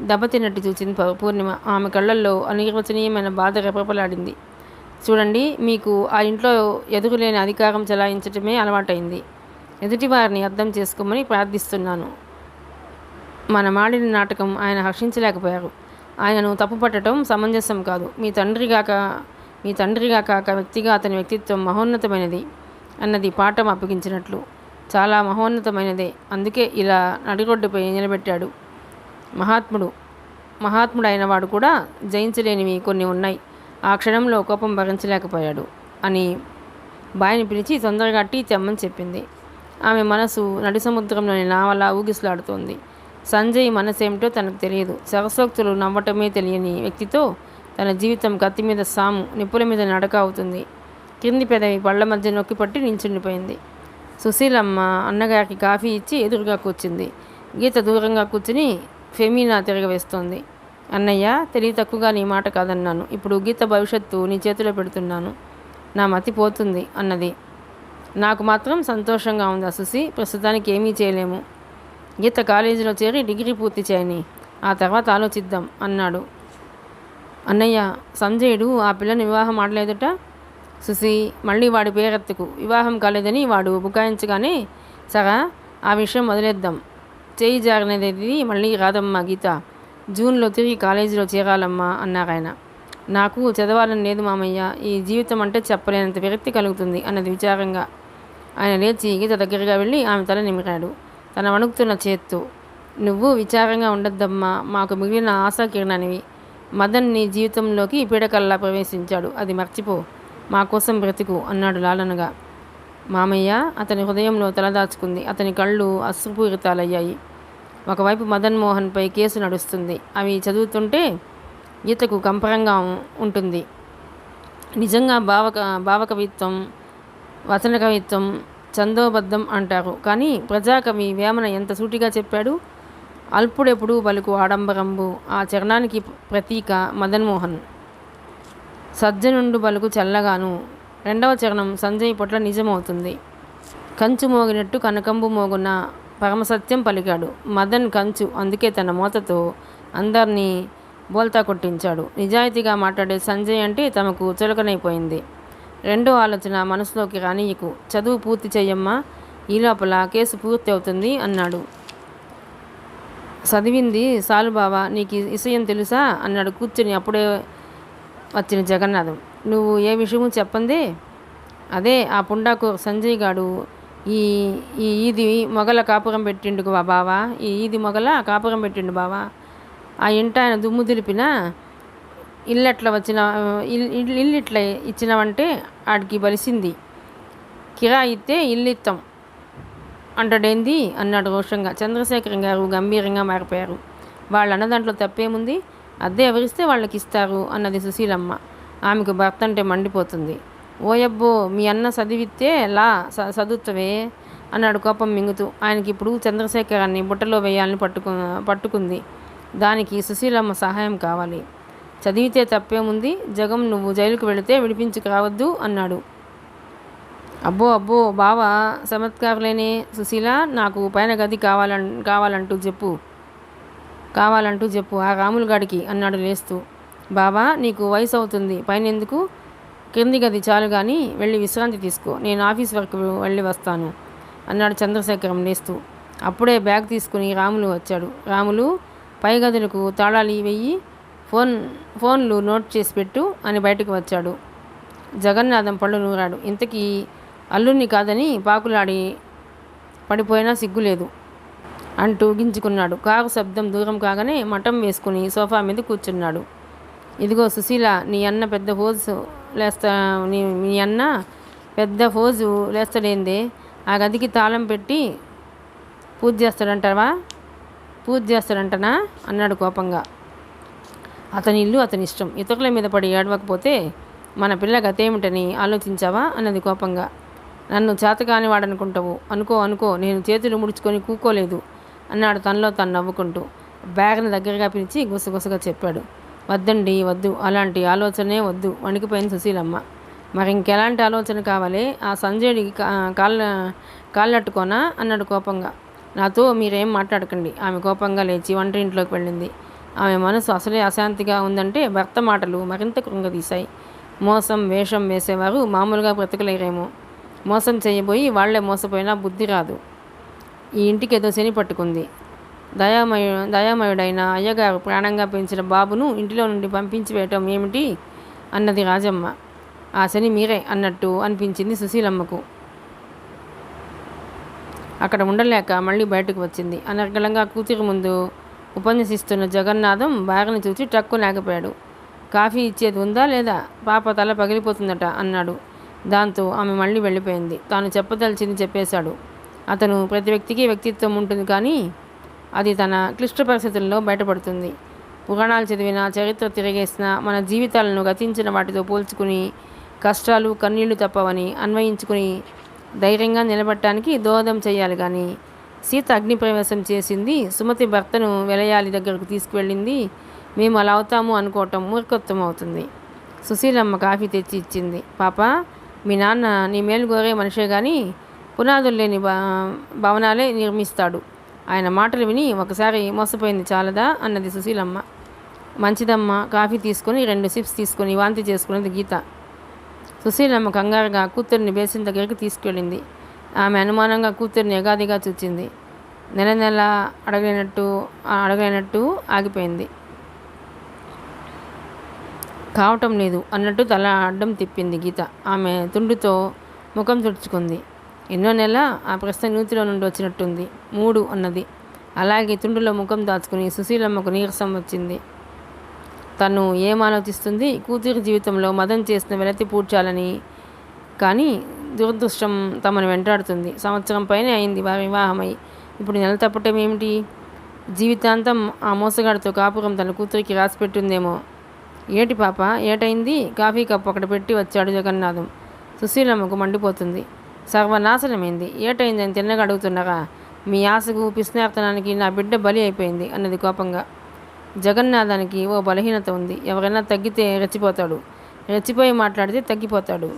దెబ్బతిన్నట్టు చూసింది పూర్ణిమ. ఆమె కళ్ళల్లో అనిర్వచనీయమైన బాధ రెపరెపలాడింది. చూడండి, మీకు ఆ ఇంట్లో ఎదురులేని అధికారం చెలాయించటమే అలవాటైంది. ఎదుటివారిని అర్థం చేసుకోమని ప్రార్థిస్తున్నాను. మన మాడిన నాటకం ఆయన హర్షించలేకపోయారు. ఆయనను తప్పుపట్టడం సమంజసం కాదు. మీ తండ్రిగా కాక వ్యక్తిగా అతని వ్యక్తిత్వం మహోన్నతమైనది అన్నది పాఠం అప్పగించినట్లు. చాలా మహోన్నతమైనదే. అందుకే ఇలా నడిగొడ్డుపై నిలబెట్టాడు. మహాత్ముడు అయిన వాడు కూడా జయించలేనివి కొన్ని ఉన్నాయి. ఆ క్షణంలో కోపం భరించలేకపోయాడు అని బాయిని పిలిచి తొందరగా టీ తెమ్మని చెప్పింది. ఆమె మనసు నడి సముద్రంలోని నావలా ఊగిసలాడుతోంది. సంజయ్ మనసేమిటో తనకు తెలియదు. సరసోక్తులు నవ్వటమే తెలియని వ్యక్తితో తన జీవితం కత్తి మీద సాము, నిప్పుల మీద నడక అవుతుంది. కింది పెదవి పళ్ళ మధ్య నొక్కిపట్టి నించుండిపోయింది. సుశీలమ్మ అన్నగారికి కాఫీ ఇచ్చి ఎదురుగా కూర్చుంది. గీత దూరంగా కూర్చుని ఫెమీనా తిరగవేస్తోంది. అన్నయ్య, తెలివి తక్కువగా నీ మాట కాదన్నాను. ఇప్పుడు గీత భవిష్యత్తు నీ చేతిలో పెడుతున్నాను. నా మతి పోతుంది అన్నది. నాకు మాత్రం సంతోషంగా ఉందా సుశీ? ప్రస్తుతానికి ఏమీ చేయలేము. గీత కాలేజీలో చేరి డిగ్రీ పూర్తి చేయని, ఆ తర్వాత ఆలోచిద్దాం అన్నాడు. అన్నయ్య, సంజయుడు ఆ పిల్లని వివాహం ఆడలేదుట. సుశీ, మళ్ళీ వాడి పేరెత్తుకు. వివాహం కాలేదని వాడు బుకాయించగానే సగా ఆ విషయం వదిలేద్దాం. చేయి జారినది మళ్ళీ రాదమ్మా గీత. జూన్లో తిరిగి కాలేజీలో చేరాలమ్మా అన్నారాయన. నాకు చదవాలని లేదు మామయ్య. ఈ జీవితం అంటే చెప్పలేనంత విరక్తి కలుగుతుంది అన్నది విచారంగా. ఆయన లేచి గీత దగ్గరగా వెళ్ళి ఆమె తల నిమిరాడు తన వణుకుతున్న చేత్తో. నువ్వు విచారంగా ఉండద్దమ్మా, మాకు మిగిలిన ఆశాకిరణానివి. మదన్ నీ జీవితంలోకి పీడకల్లా ప్రవేశించాడు. అది మర్చిపో, మా కోసం బ్రతుకు అన్నాడు లాలనగా. మామయ్య అతని హృదయంలో తలదాచుకుంది. అతని కళ్ళు అశ్రుపూరితాలయ్యాయి. ఒకవైపు మదన్ మోహన్పై కేసు నడుస్తుంది. అవి చదువుతుంటే గీతకు కంపరంగా ఉంటుంది. నిజంగా భావకవిత్వం, వచన కవిత్వం ఛందోబద్ధం అంటారు. కానీ ప్రజాకవి వేమన ఎంత సూటిగా చెప్పాడు. అల్పుడెప్పుడు పలుకు ఆడంబరంబు, ఆ చరణానికి ప్రతీక మదన్మోహన్. సజ్జనుండు పలుకు చల్లగాను. రెండవ చరణం సంజయ్ పట్ల నిజమవుతుంది. కంచు మోగినట్టు కనకంబు మోగున పరమసత్యం పలికాడు. మదన్ కంచు, అందుకే తన మోతతో అందరినీ బోల్తా కొట్టించాడు. నిజాయితీగా మాట్లాడే సంజయ్ అంటే తమకు చులకనైపోయింది. రెండో ఆలోచన మనసులోకి రానీయకు. చదువు పూర్తి చెయ్యమ్మా, ఈ లోపల కేసు పూర్తి అవుతుంది అన్నాడు. చదివింది సాలు బావా, నీకు విషయం తెలుసా అన్నాడు కూర్చుని అప్పుడే వచ్చిన జగన్నాథం. నువ్వు ఏ విషయము చెప్పందే? అదే ఆ పుండాకు సంజయ్ గాడు ఈ ఈది మొగల కాపురం పెట్టిండు బావా, ఈ ఈది మొగల కాపురం పెట్టిండు బావా. ఆ ఇంట ఆయన దుమ్ము దులిపిన ఇల్లెట్లా వచ్చిన ఇల్లు ఇట్లా ఇచ్చినావంటే ఆడికి బలిసింది. కిరా ఇస్తే ఇల్లు ఇస్తాం అంటాడేంది అన్నాడు రోషంగా. చంద్రశేఖరం గారు గంభీరంగా మారిపోయారు. వాళ్ళు అన్న దాంట్లో తప్పేముంది? అద్దె ఎవరిస్తే వాళ్ళకి ఇస్తారు అన్నది సుశీలమ్మ. ఆమెకు భర్త అంటే మండిపోతుంది. ఓయబ్బో, మీ అన్న చదివితే చదువుతావే అన్నాడు కోపం మింగుతూ. ఆయనకి ఇప్పుడు చంద్రశేఖరాన్ని బుట్టలో వేయాలని పట్టుకుంది. దానికి సుశీలమ్మ సహాయం కావాలి. చదివితే తప్పేముంది? జగం, నువ్వు జైలుకు వెళితే విడిపించుకు రావద్దు అన్నాడు. అబ్బో అబ్బో బావా చమత్కారులేనే. సుశీల, నాకు పైన గది కావాలంటూ చెప్పు ఆ రాములు గాడికి అన్నాడు లేస్తూ. బావా, నీకు వయసు అవుతుంది, పైన ఎందుకు? క్రింది గది చాలు కానీ వెళ్ళి విశ్రాంతి తీసుకో, నేను ఆఫీస్ వరకు వెళ్ళి వస్తాను అన్నాడు చంద్రశేఖరం లేస్తూ. అప్పుడే బ్యాగ్ తీసుకుని రాములు వచ్చాడు. రాములు, పై గదులకు తాళాలు వెయ్యి, ఫోన్లు నోట్ చేసి పెట్టు అని బయటకు వచ్చాడు. జగన్నాథం పళ్ళు నూరాడు. ఇంతకీ అల్లుణ్ణి కాదని పాకులాడి పడిపోయినా సిగ్గులేదు అంటూ గించుకున్నాడు. కారు శబ్దం దూరం కాగానే మఠం వేసుకుని సోఫా మీద కూర్చున్నాడు. ఇదిగో సుశీల, నీ అన్న పెద్ద ఫోజు లేస్తాడేందే? ఆ గదికి తాళం పెట్టి పూజ చేస్తాడంటనా అన్నాడు కోపంగా. అతని ఇల్లు అతని ఇష్టం, ఇతరుల మీద పడి ఏడవకపోతే మన పిల్ల గతేమిటని ఆలోచించావా అన్నది కోపంగా. నన్ను చేతకాని వాడనుకుంటావు. అనుకో, నేను చేతులు ముడుచుకొని కూకోలేదు అన్నాడు తనలో తను నవ్వుకుంటూ. బ్యాగ్ని దగ్గరగా పిలిచి గుసగుసగా చెప్పాడు. వద్దండి, వద్దు, అలాంటి ఆలోచనే వద్దు వణికిపోయింది సుశీలమ్మ. మరి ఇంకెలాంటి ఆలోచన కావాలి? ఆ సంజయుడి కాళ్ళట్టుకోనా అన్నాడు కోపంగా. నాతో మీరేం మాట్లాడకండి. ఆమె కోపంగా లేచి వంటింట్లోకి వెళ్ళింది. ఆమె మనసు అసలే అశాంతిగా ఉందంటే భర్త మాటలు మరింత కృంగదీశాయి. మోసం వేషం వేసేవారు మామూలుగా బ్రతకలేరేమో. మోసం చేయబోయి వాళ్లే మోసపోయినా బుద్ధి రాదు. ఈ ఇంటికి ఏదో శని పట్టుకుంది. దయామయుడైన అయ్యగారు ప్రాణంగా పెంచిన బాబును ఇంటిలో నుండి పంపించి వేయటం ఏమిటి అన్నది రాజమ్మ. ఆ శని మీరే అన్నట్టు అనిపించింది సుశీలమ్మకు. అక్కడ ఉండలేక మళ్ళీ బయటకు వచ్చింది. అనర్గళంగా కూతురు ముందు ఉపన్యసిస్తున్న జగన్నాథం భార్యను చూసి టక్కు లేకపోయాడు. కాఫీ ఇచ్చేది ఉందా లేదా? పాప తల పగిలిపోతుందట అన్నాడు. దాంతో ఆమె మళ్ళీ వెళ్ళిపోయింది. తాను చెప్పదలిచింది చెప్పేశాడు. అతను ప్రతి వ్యక్తికి వ్యక్తిత్వం ఉంటుంది, కానీ అది తన క్లిష్ట పరిస్థితుల్లో బయటపడుతుంది. పురాణాలు చదివినా, చరిత్ర తిరిగేసినా మన జీవితాలను గతించిన వాటితో పోల్చుకుని కష్టాలు కన్నీళ్లు తప్పవని అన్వయించుకుని ధైర్యంగా నిలబడటానికి దోహదం చేయాలి. కానీ సీత అగ్నిప్రవేశం చేసింది, సుమతి భర్తను వెలయాలి దగ్గరకు తీసుకువెళ్ళింది. మేము అలా అవుతాము అనుకోవటం మూర్ఖత్వం అవుతుంది. సుశీలమ్మ కాఫీ తెచ్చి ఇచ్చింది. పాప, మీ నాన్న నీ మేలు కోరే మనిషే కానీ పునాదులు లేని భవనాలే నిర్మిస్తాడు. ఆయన మాటలు విని ఒకసారి మోసపోయింది చాలదా అన్నది సుశీలమ్మ. మంచిదమ్మ. కాఫీ తీసుకొని 2 సిప్స్ తీసుకొని వాంతి చేసుకున్నది గీత. సుశీలమ్మ కంగారుగా కూతుర్ని బేసిన్ దగ్గరికి తీసుకెళ్ళింది. ఆమె అనుమానంగా కూతుర్ని ఎగాదిగా చూచింది. నెల అడగలేనట్టు ఆగిపోయింది. కావటం లేదు అన్నట్టు తల అడ్డం తిప్పింది గీత. ఆమె తుండుతో ముఖం తుడుచుకుంది. ఎన్నో నెల? ఆ ప్రశ్న నూతిలో నుండి వచ్చినట్టుంది. 3 అన్నది. అలాగే తుండులో ముఖం దాచుకుని సుశీలమ్మకు నీరసం వచ్చింది. తను ఏం ఆలోచిస్తుంది? కూతురి జీవితంలో మదన్ చేసిన వెలతి పూడ్చాలని. కానీ దురదృష్టం తమను వెంటాడుతుంది. సంవత్సరం పైనే అయింది వారి వివాహమై. ఇప్పుడు నెల తప్పటం ఏమిటి? జీవితాంతం ఆ మోసగాడితో కాపురం తన కూతురికి రాసిపెట్టిందేమో. ఏటి పాప, ఏటైంది? కాఫీ కప్పు అక్కడ పెట్టి వచ్చాడు జగన్నాథం. సుశీలమ్మకు మండిపోతుంది. సర్వనాశనమైంది. ఏటైందని తిన్నగా అడుగుతున్నారా? మీ ఆశకు పిస్నార్తనానికి నా బిడ్డ బలి అయిపోయింది అన్నది కోపంగా. జగన్నాథానికి ఓ బలహీనత ఉంది. ఎవరైనా తగ్గితే రెచ్చిపోతాడు, రెచ్చిపోయి మాట్లాడితే తగ్గిపోతాడు.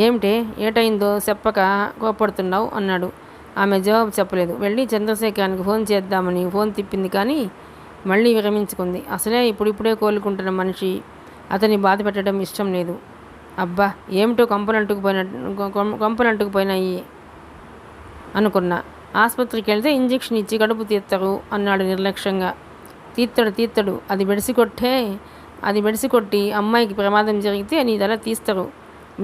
ఏమిటే, ఏటైందో చెప్పక కోపడుతున్నావు అన్నాడు. ఆమె జవాబు చెప్పలేదు. వెళ్ళి చంద్రశేఖరానికి ఫోన్ చేద్దామని ఫోన్ తిప్పింది, కానీ మళ్ళీ విరమించుకుంది. అసలే ఇప్పుడిప్పుడే కోలుకుంటున్న మనిషి, అతన్ని బాధ పెట్టడం ఇష్టం లేదు. అబ్బా, ఏమిటో కంపలంటుకుపోయినాయి అనుకున్నా. ఆసుపత్రికి వెళ్తే ఇంజెక్షన్ ఇచ్చి కడుపు తీస్తారు అన్నాడు నిర్లక్ష్యంగా. తీత్తడు, అది బెడిసికొట్టి అమ్మాయికి ప్రమాదం జరిగితే నీ తల తీస్తారు.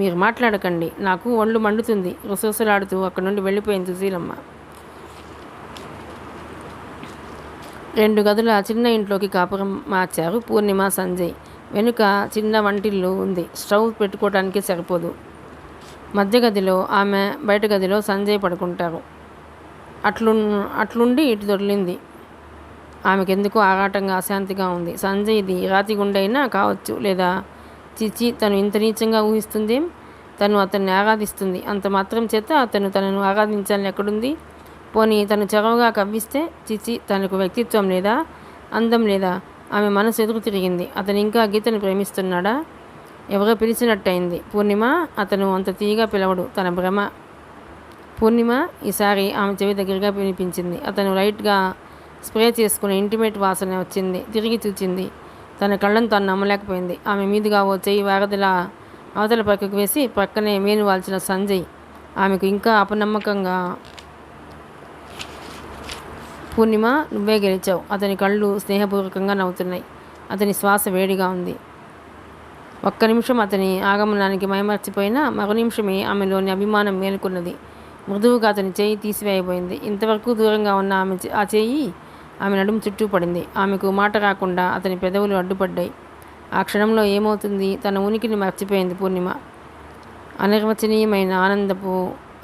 మీరు మాట్లాడకండి, నాకు ఒళ్ళు మండుతుంది. రుసరుసలాడుతూ అక్కడి నుండి వెళ్ళిపోయింది సుశీలమ్మ. 2 గదుల చిన్న ఇంట్లోకి కాపురం మార్చారు పూర్ణిమ, సంజయ్. వెనుక చిన్న వంటిల్లు ఉంది. స్టవ్ పెట్టుకోవడానికి సరిపోదు. మధ్య గదిలో ఆమె, బయట గదిలో సంజయ్ పడుకుంటారు. అట్లుండి ఇటు దొర్లింది. ఆమెకెందుకో ఆరాటంగా, అశాంతిగా ఉంది. సంజయ్ది రాతి గుండైనా కావచ్చు, లేదా చిచి, తను ఇంత నీచంగా ఊహిస్తుందేం? తను అతన్ని ఆరాధిస్తుంది. అంత మాత్రం చేత అతను తనను ఆరాధించాలని ఎక్కడుంది? పోనీ తను చొరవగా కవ్విస్తే? చిచి, తనకు వ్యక్తిత్వం లేదా, అందం లేదా? ఆమె మనసు ఎదురు తిరిగింది. అతను ఇంకా గీతను ప్రేమిస్తున్నాడా? ఎవరో పిలిచినట్టయింది. పూర్ణిమ. అతను అంత తీయగా పిలవడు, తన భ్రమ. పూర్ణిమ. ఈసారి ఆమె చెవి దగ్గరగా వినిపించింది. అతను లైట్గా స్ప్రే చేసుకుని ఇంటిమేట్ వాసన వచ్చింది. తిరిగి చూచింది. తన కళ్ళను తాను నమ్మలేకపోయింది. ఆమె మీదుగా ఓ చెయ్యి వారధిలా అవతల పక్కకు వేసి పక్కనే మేను వాల్చిన సంజయ్ ఆమెకు ఇంకా అపనమ్మకంగా. పూర్ణిమ, నువ్వే గెలిచావు. అతని కళ్ళు స్నేహపూర్వకంగా నవ్వుతున్నాయి. అతని శ్వాస వేడిగా ఉంది. ఒక్క నిమిషం అతని ఆగమనానికి మైమర్చిపోయినా మరో నిమిషమే ఆమెలోని అభిమానం మేలుకున్నది. మృదువుగా అతని చేయి తీసివేయబోయింది. ఇంతవరకు దూరంగా ఉన్న ఆ చేయి ఆమె నడుము చుట్టూ పడింది. ఆమెకు మాట రాకుండా అతని పెదవులు అడ్డుపడ్డాయి. ఆ క్షణంలో ఏమవుతుంది? తన ఉనికిని మర్చిపోయింది పూర్ణిమ. అనిర్వచనీయమైన ఆనందపు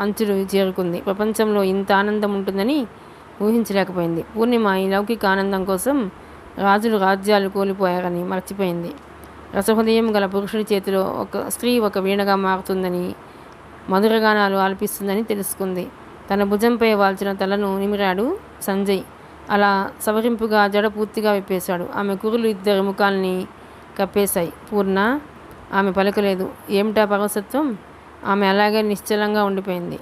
అంచులు చేరుకుంది. ప్రపంచంలో ఇంత ఆనందం ఉంటుందని ఊహించలేకపోయింది. పూర్ణిమ ఈ లౌకిక ఆనందం కోసం రాజులు రాజ్యాలు కోల్పోయారని మర్చిపోయింది. రసహృదయం గల పురుషుడి చేతిలో ఒక స్త్రీ ఒక వీణగా మారుతుందని, మధురగానాలు ఆలపిస్తుందని తెలుసుకుంది. తన భుజంపై వాల్చిన తలను నిమిరాడు సంజయ్. అలా సవరింపుగా జడ పూర్తిగా విప్పేశాడు. ఆమె కురులు ఇద్దరి ముఖాల్ని కప్పేశాయి. పూర్ణ. ఆమె పలకలేదు. ఏమిటా పరవశత్వం? ఆమె అలాగే నిశ్చలంగా ఉండిపోయింది.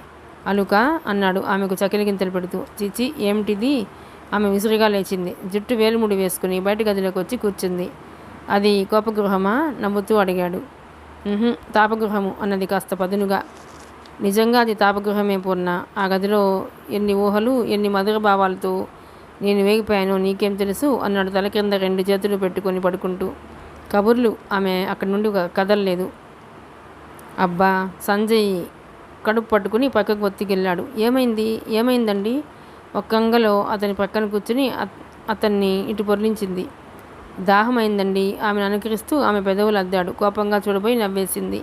అలుక అన్నాడు ఆమెకు చకిలిగింతలు పెడుతూ. చిచి, ఏమిటిది? ఆమె విసురుగా లేచింది. జుట్టు వేలుముడి వేసుకుని బయట గదిలోకి వచ్చి కూర్చుంది. అది కోపగృహమా? నవ్వుతూ అడిగాడు. తాపగృహము అన్నది కాస్త పదునుగా. నిజంగా అది తాపగృహమే పూర్ణ. ఆ గదిలో ఎన్ని ఊహలు, ఎన్ని మధుర భావాలతో నేను వేగిపోయాను నీకేం తెలుసు అన్నాడు తల కింద 2 చేతులు పెట్టుకొని పడుకుంటూ. కబుర్లు. ఆమె అక్కడి నుండి కదలలేదు. అబ్బా! సంజయ్ కడుపు పట్టుకుని పక్కకు ఒత్తికెళ్ళాడు. ఏమైందండి? ఒక్కంగలో అతని పక్కన కూర్చుని అతన్ని ఇటు పొర్లించింది. దాహమైందండి. ఆమెను అనుకరిస్తూ ఆమె పెదవులు అద్దాడు. కోపంగా చూడబోయి నవ్వేసింది.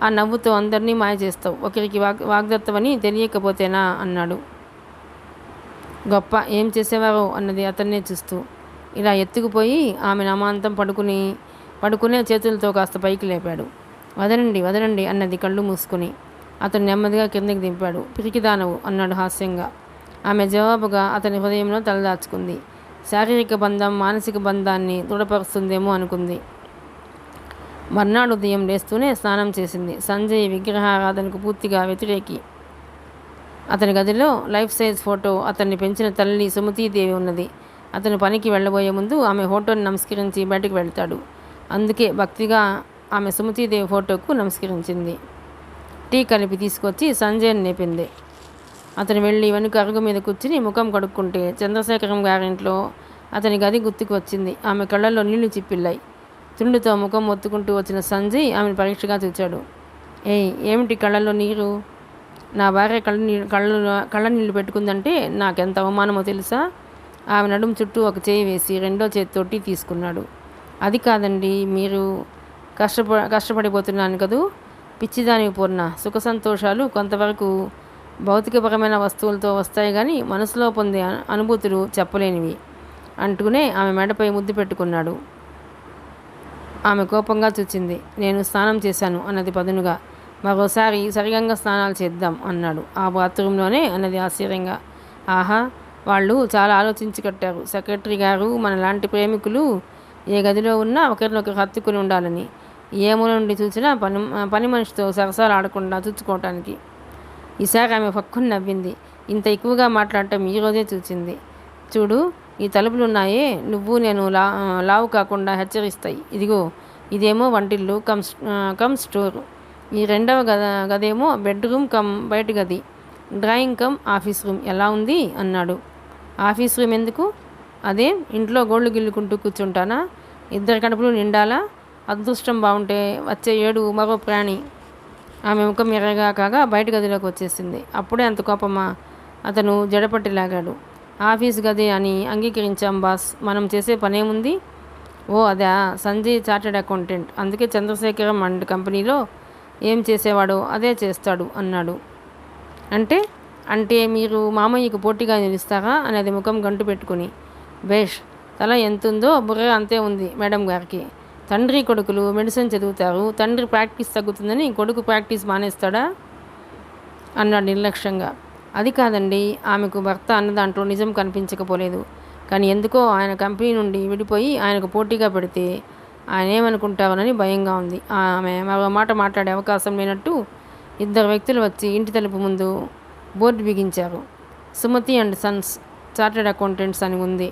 ఆ నవ్వుతో అందరినీ మాయ చేస్తావు. ఒకరికి వాగ్దత్తవని తెలియకపోతేనా అన్నాడు. గొప్ప. ఏం చేసేవారో అన్నది అతన్నే చూస్తూ. ఇలా ఎత్తుకుపోయి ఆమెను అమాంతం పడుకునే చేతులతో కాస్త పైకి లేపాడు. వదలండి అన్నది కళ్ళు మూసుకుని. అతను నెమ్మదిగా కిందకి దింపాడు. పిరికిదానవు అన్నాడు హాస్యంగా. ఆమె జవాబుగా అతని హృదయంలో తలదాచుకుంది. శారీరక బంధం మానసిక బంధాన్ని దృఢపరుస్తుందేమో అనుకుంది. మర్నాడు ఉదయం లేస్తూనే స్నానం చేసింది. సంజయ్ విగ్రహారాధనకు పూర్తిగా వ్యతిరేకి. అతని గదిలో లైఫ్ సైజ్ ఫోటో, అతన్ని పెంచిన తల్లి సుమతీదేవి ఉన్నది. అతను పనికి వెళ్ళబోయే ముందు ఆమె ఫోటోని నమస్కరించి బయటకు వెళ్తాడు. అందుకే భక్తిగా ఆమె సుమతీదేవి ఫోటోకు నమస్కరించింది. టీ కలిపి తీసుకొచ్చి సంజయ్ని లేపింది. అతను వెళ్ళి వెనుక అరుగు మీద కూర్చుని ముఖం కడుక్కుంటే చంద్రశేఖరం గారింట్లో అతని గది గుర్తుకు వచ్చింది. ఆమె కళ్ళల్లో నీళ్లు చిప్పిల్లాయి. తుండుతో ముఖం ఒత్తుకుంటూ వచ్చిన సంజయ్ ఆమెను పరీక్షగా చూచాడు. ఏమిటి కళ్ళల్లో నీరు? నా భార్య కళ్ళ నీళ్ళు పెట్టుకుందంటే నాకెంత అవమానమో తెలుసా? ఆమె నడుము చుట్టూ ఒక చేయి వేసి 2వ చేతితోటి తీసుకున్నాడు. అది కాదండి, మీరు కష్టపడిపోతున్నాను కదూ. పిచ్చిదాని పూర్ణ. సుఖ సంతోషాలు కొంతవరకు భౌతికపరమైన వస్తువులతో వస్తాయి కానీ మనసులో పొందే అనుభూతులు చెప్పలేనివి అంటూనే ఆమె మెడపై ముద్దు పెట్టుకున్నాడు. ఆమె కోపంగా చూచింది. నేను స్నానం చేశాను అన్నది పదునుగా. మరోసారి సరిగంగా స్నానాలు చేద్దాం అన్నాడు. ఆ బాత్రూంలోనే అన్నది ఆశ్చర్యంగా. ఆహా, వాళ్ళు చాలా ఆలోచించి కట్టారు. సెక్రటరీ గారు మనలాంటి ప్రేమికులు ఏ గదిలో ఉన్నా ఒకరినొకరు హత్తుకుని ఉండాలని, ఏ మూల నుండి చూసినా పని మనిషితో సరసాలు ఆడకుండా చూసుకోవటానికి. ఈసారి ఆమె పక్కుని నవ్వింది. ఇంత ఎక్కువగా మాట్లాడటం ఈరోజే చూసింది. చూడు, ఈ తలుపులున్నాయే, నువ్వు నేను లావు కాకుండా హెచ్చరిస్తాయి. ఇదిగో, ఇదేమో వంటిల్లు కమ్ స్టోర్. ఈ రెండవ గదేమో బెడ్రూమ్ కమ్ బయట గది, డ్రాయింగ్ కమ్ ఆఫీస్ రూమ్. ఎలా ఉంది అన్నాడు. ఆఫీస్ రూమ్ ఎందుకు? అదేం ఇంట్లో గోళ్ళు గిల్లుకుంటూ కూర్చుంటానా? ఇద్దరు కడుపులు నిండాలా? అదృష్టం బాగుంటే వచ్చే ఏడు మరో ప్రాణి. ఆమె ముఖం ఎర్రగా కాగా బయట గదిలోకి వచ్చేసింది. అప్పుడే అంత కోపమా? అతను జడపట్టి లాగాడు. ఆఫీస్ గది అని అంగీకరించాం బాస్, మనం చేసే పనేముంది? ఓ అదా, సంజయ్ చార్టెడ్ అకౌంటెంట్, అందుకే చంద్రశేఖరం అండ్ కంపెనీలో ఏం చేసేవాడో అదే చేస్తాడు అన్నాడు. అంటే అంటే మీరు మామయ్యకు పోటీగా నిలుస్తారా అనేది ముఖం గంటు పెట్టుకుని. బేష్, తల ఎంతుందో బుర్ర అంతే ఉంది మేడం గారికి. తండ్రి కొడుకులు మెడిసిన్ చదువుతారు, తండ్రి ప్రాక్టీస్ తగ్గుతుందని కొడుకు ప్రాక్టీస్ మానేస్తాడా అన్నాడు నిర్లక్ష్యంగా. అది కాదండి, ఆమెకు భర్త అన్న దాంట్లో నిజం కనిపించకపోలేదు. కానీ ఎందుకో ఆయన కంపెనీ నుండి విడిపోయి ఆయనకు పోటీగా పెడితే ఆయన ఏమనుకుంటారోనని భయంగా ఉంది. ఆమె మరో మాట మాట్లాడే అవకాశం లేనట్టు ఇద్దరు వ్యక్తులు వచ్చి ఇంటి తలుపు ముందు బోర్డు బిగించారు. Sumathi and sons chartered accountants అని ఉంది.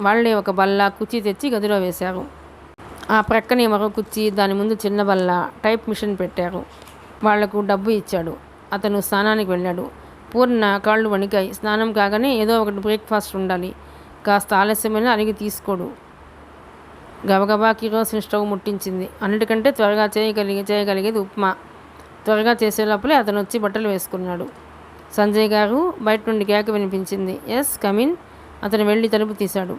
వాళ్లే ఒక బల్ల కుర్చీ తెచ్చి గదిలో వేశారు. ఆ ప్రక్కనే మరో కుర్చీ, దాని ముందు చిన్న బల్ల, టైప్ మిషన్ పెట్టారు. వాళ్లకు డబ్బు ఇచ్చాడు. అతను స్నానానికి వెళ్ళాడు. పూర్ణ కాళ్ళు వణికాయి. స్నానం కాగానే ఏదో ఒకటి బ్రేక్ఫాస్ట్ ఉండాలి. కాస్త ఆలస్యమైన అడిగి తీసుకోడు. గబగబా కిరోసిన్ స్టవ్ ముట్టించింది. అన్నిటికంటే త్వరగా చేయగలిగేది ఉప్మా. త్వరగా చేసేలోపలే అతను వచ్చి బట్టలు వేసుకున్నాడు. సంజయ్ గారు బయట నుండి కేక వినిపించింది. Yes come in. అతను వెళ్ళి తలుపు తీశాడు.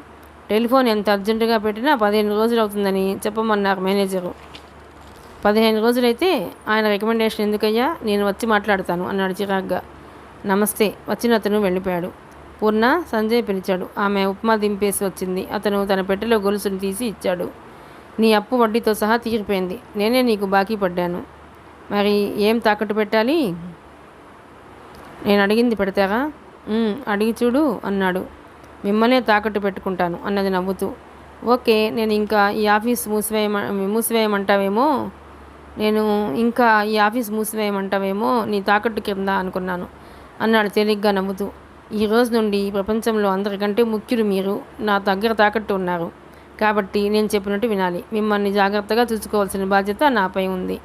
టెలిఫోన్ ఎంత అర్జెంటుగా పెట్టినా 15 రోజులు అవుతుందని చెప్పమన్నారు మేనేజరు. 15 రోజులైతే ఆయన రికమెండేషన్ ఎందుకయ్యా, నేను వచ్చి మాట్లాడతాను అన్నాడు చిరాగ్గా. నమస్తే. వచ్చిన అతను వెళ్ళిపోయాడు. పూర్ణ, సంజయ్ పిలిచాడు. ఆమె ఉప్మా దింపేసి వచ్చింది. అతను తన పెట్టెలో గొలుసును తీసి ఇచ్చాడు. నీ అప్పు వడ్డీతో సహా తీరిపోయింది. నేనే నీకు బాకీ పడ్డాను. మరి ఏం తాకట్టు పెట్టాలి? నేను అడిగింది పెడతారా? అడిగి చూడు అన్నాడు. మిమ్మల్నే తాకట్టు పెట్టుకుంటాను అన్నది నవ్వుతూ. ఓకే, నేను ఇంకా ఈ ఆఫీస్ మూసివేయమంటావేమో నీ తాకట్టు కింద అనుకున్నాను అన్నాడు తేలిగ్గా నవ్వుతూ. ఈ రోజు నుండి ప్రపంచంలో అందరికంటే ముఖ్యులు మీరు నా దగ్గర తాకట్టు ఉన్నారు. కాబట్టి నేను చెప్పినట్టు వినాలి. మిమ్మల్ని జాగ్రత్తగా చూసుకోవాల్సిన బాధ్యత నాపై ఉంది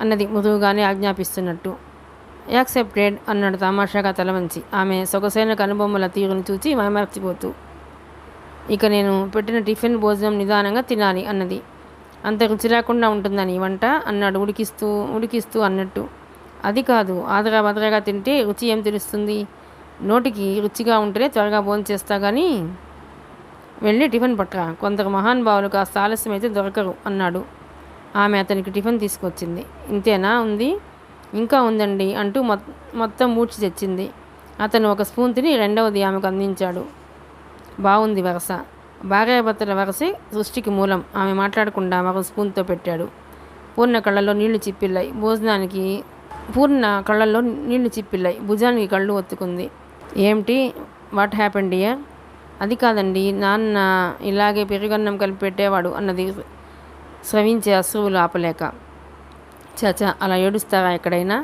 అన్నది మృదువుగానే ఆజ్ఞాపిస్తున్నట్టు. యాక్సెప్టెడ్ అన్నాడు తమాషాగా తల వంచి. ఆమె సొగసైన కనుబొమ్మల తీరును చూచి మైమర్చిపోతూ. ఇక నేను పెట్టిన టిఫిన్ భోజనం నిదానంగా తినాలి అన్నది. అంత రుచి రాకుండా ఉంటుందని వంట అన్నాడు ఉడికిస్తూ అన్నట్టు. అది కాదు, ఆదరాబదరాగా తింటే రుచి ఏం తెలుస్తుంది? నోటికి రుచిగా ఉంటేనే త్వరగా భోంచేస్తా కానీ వెళ్ళి టిఫిన్ పట్టరా. కొందరు మహానుభావులు కాస్త ఆలస్యమైతే దొరకరు అన్నాడు. ఆమె అతనికి టిఫిన్ తీసుకొచ్చింది. ఇంతేనా ఉంది? ఇంకా ఉందండి అంటూ మొత్తం మూడ్చి తెచ్చింది. అతను ఒక స్పూన్ తిని రెండవది ఆమెకు అందించాడు. బాగుంది వరస. భార్యాభర్తల వరసే సృష్టికి మూలం. ఆమె మాట్లాడకుండా మరో స్పూన్తో పెట్టాడు. పూర్ణ కళ్ళల్లో నీళ్లు చిప్పిల్లాయి. భుజానికి కళ్ళు ఒత్తుకుంది. ఏమిటి? What happened dear? అది కాదండి, నాన్న ఇలాగే పెరుగన్నం కలిపి పెట్టేవాడు అన్నది స్రవించే అశ్రువులు ఆపలేక. చాచా, అలా ఏడుస్తారా ఎక్కడైనా?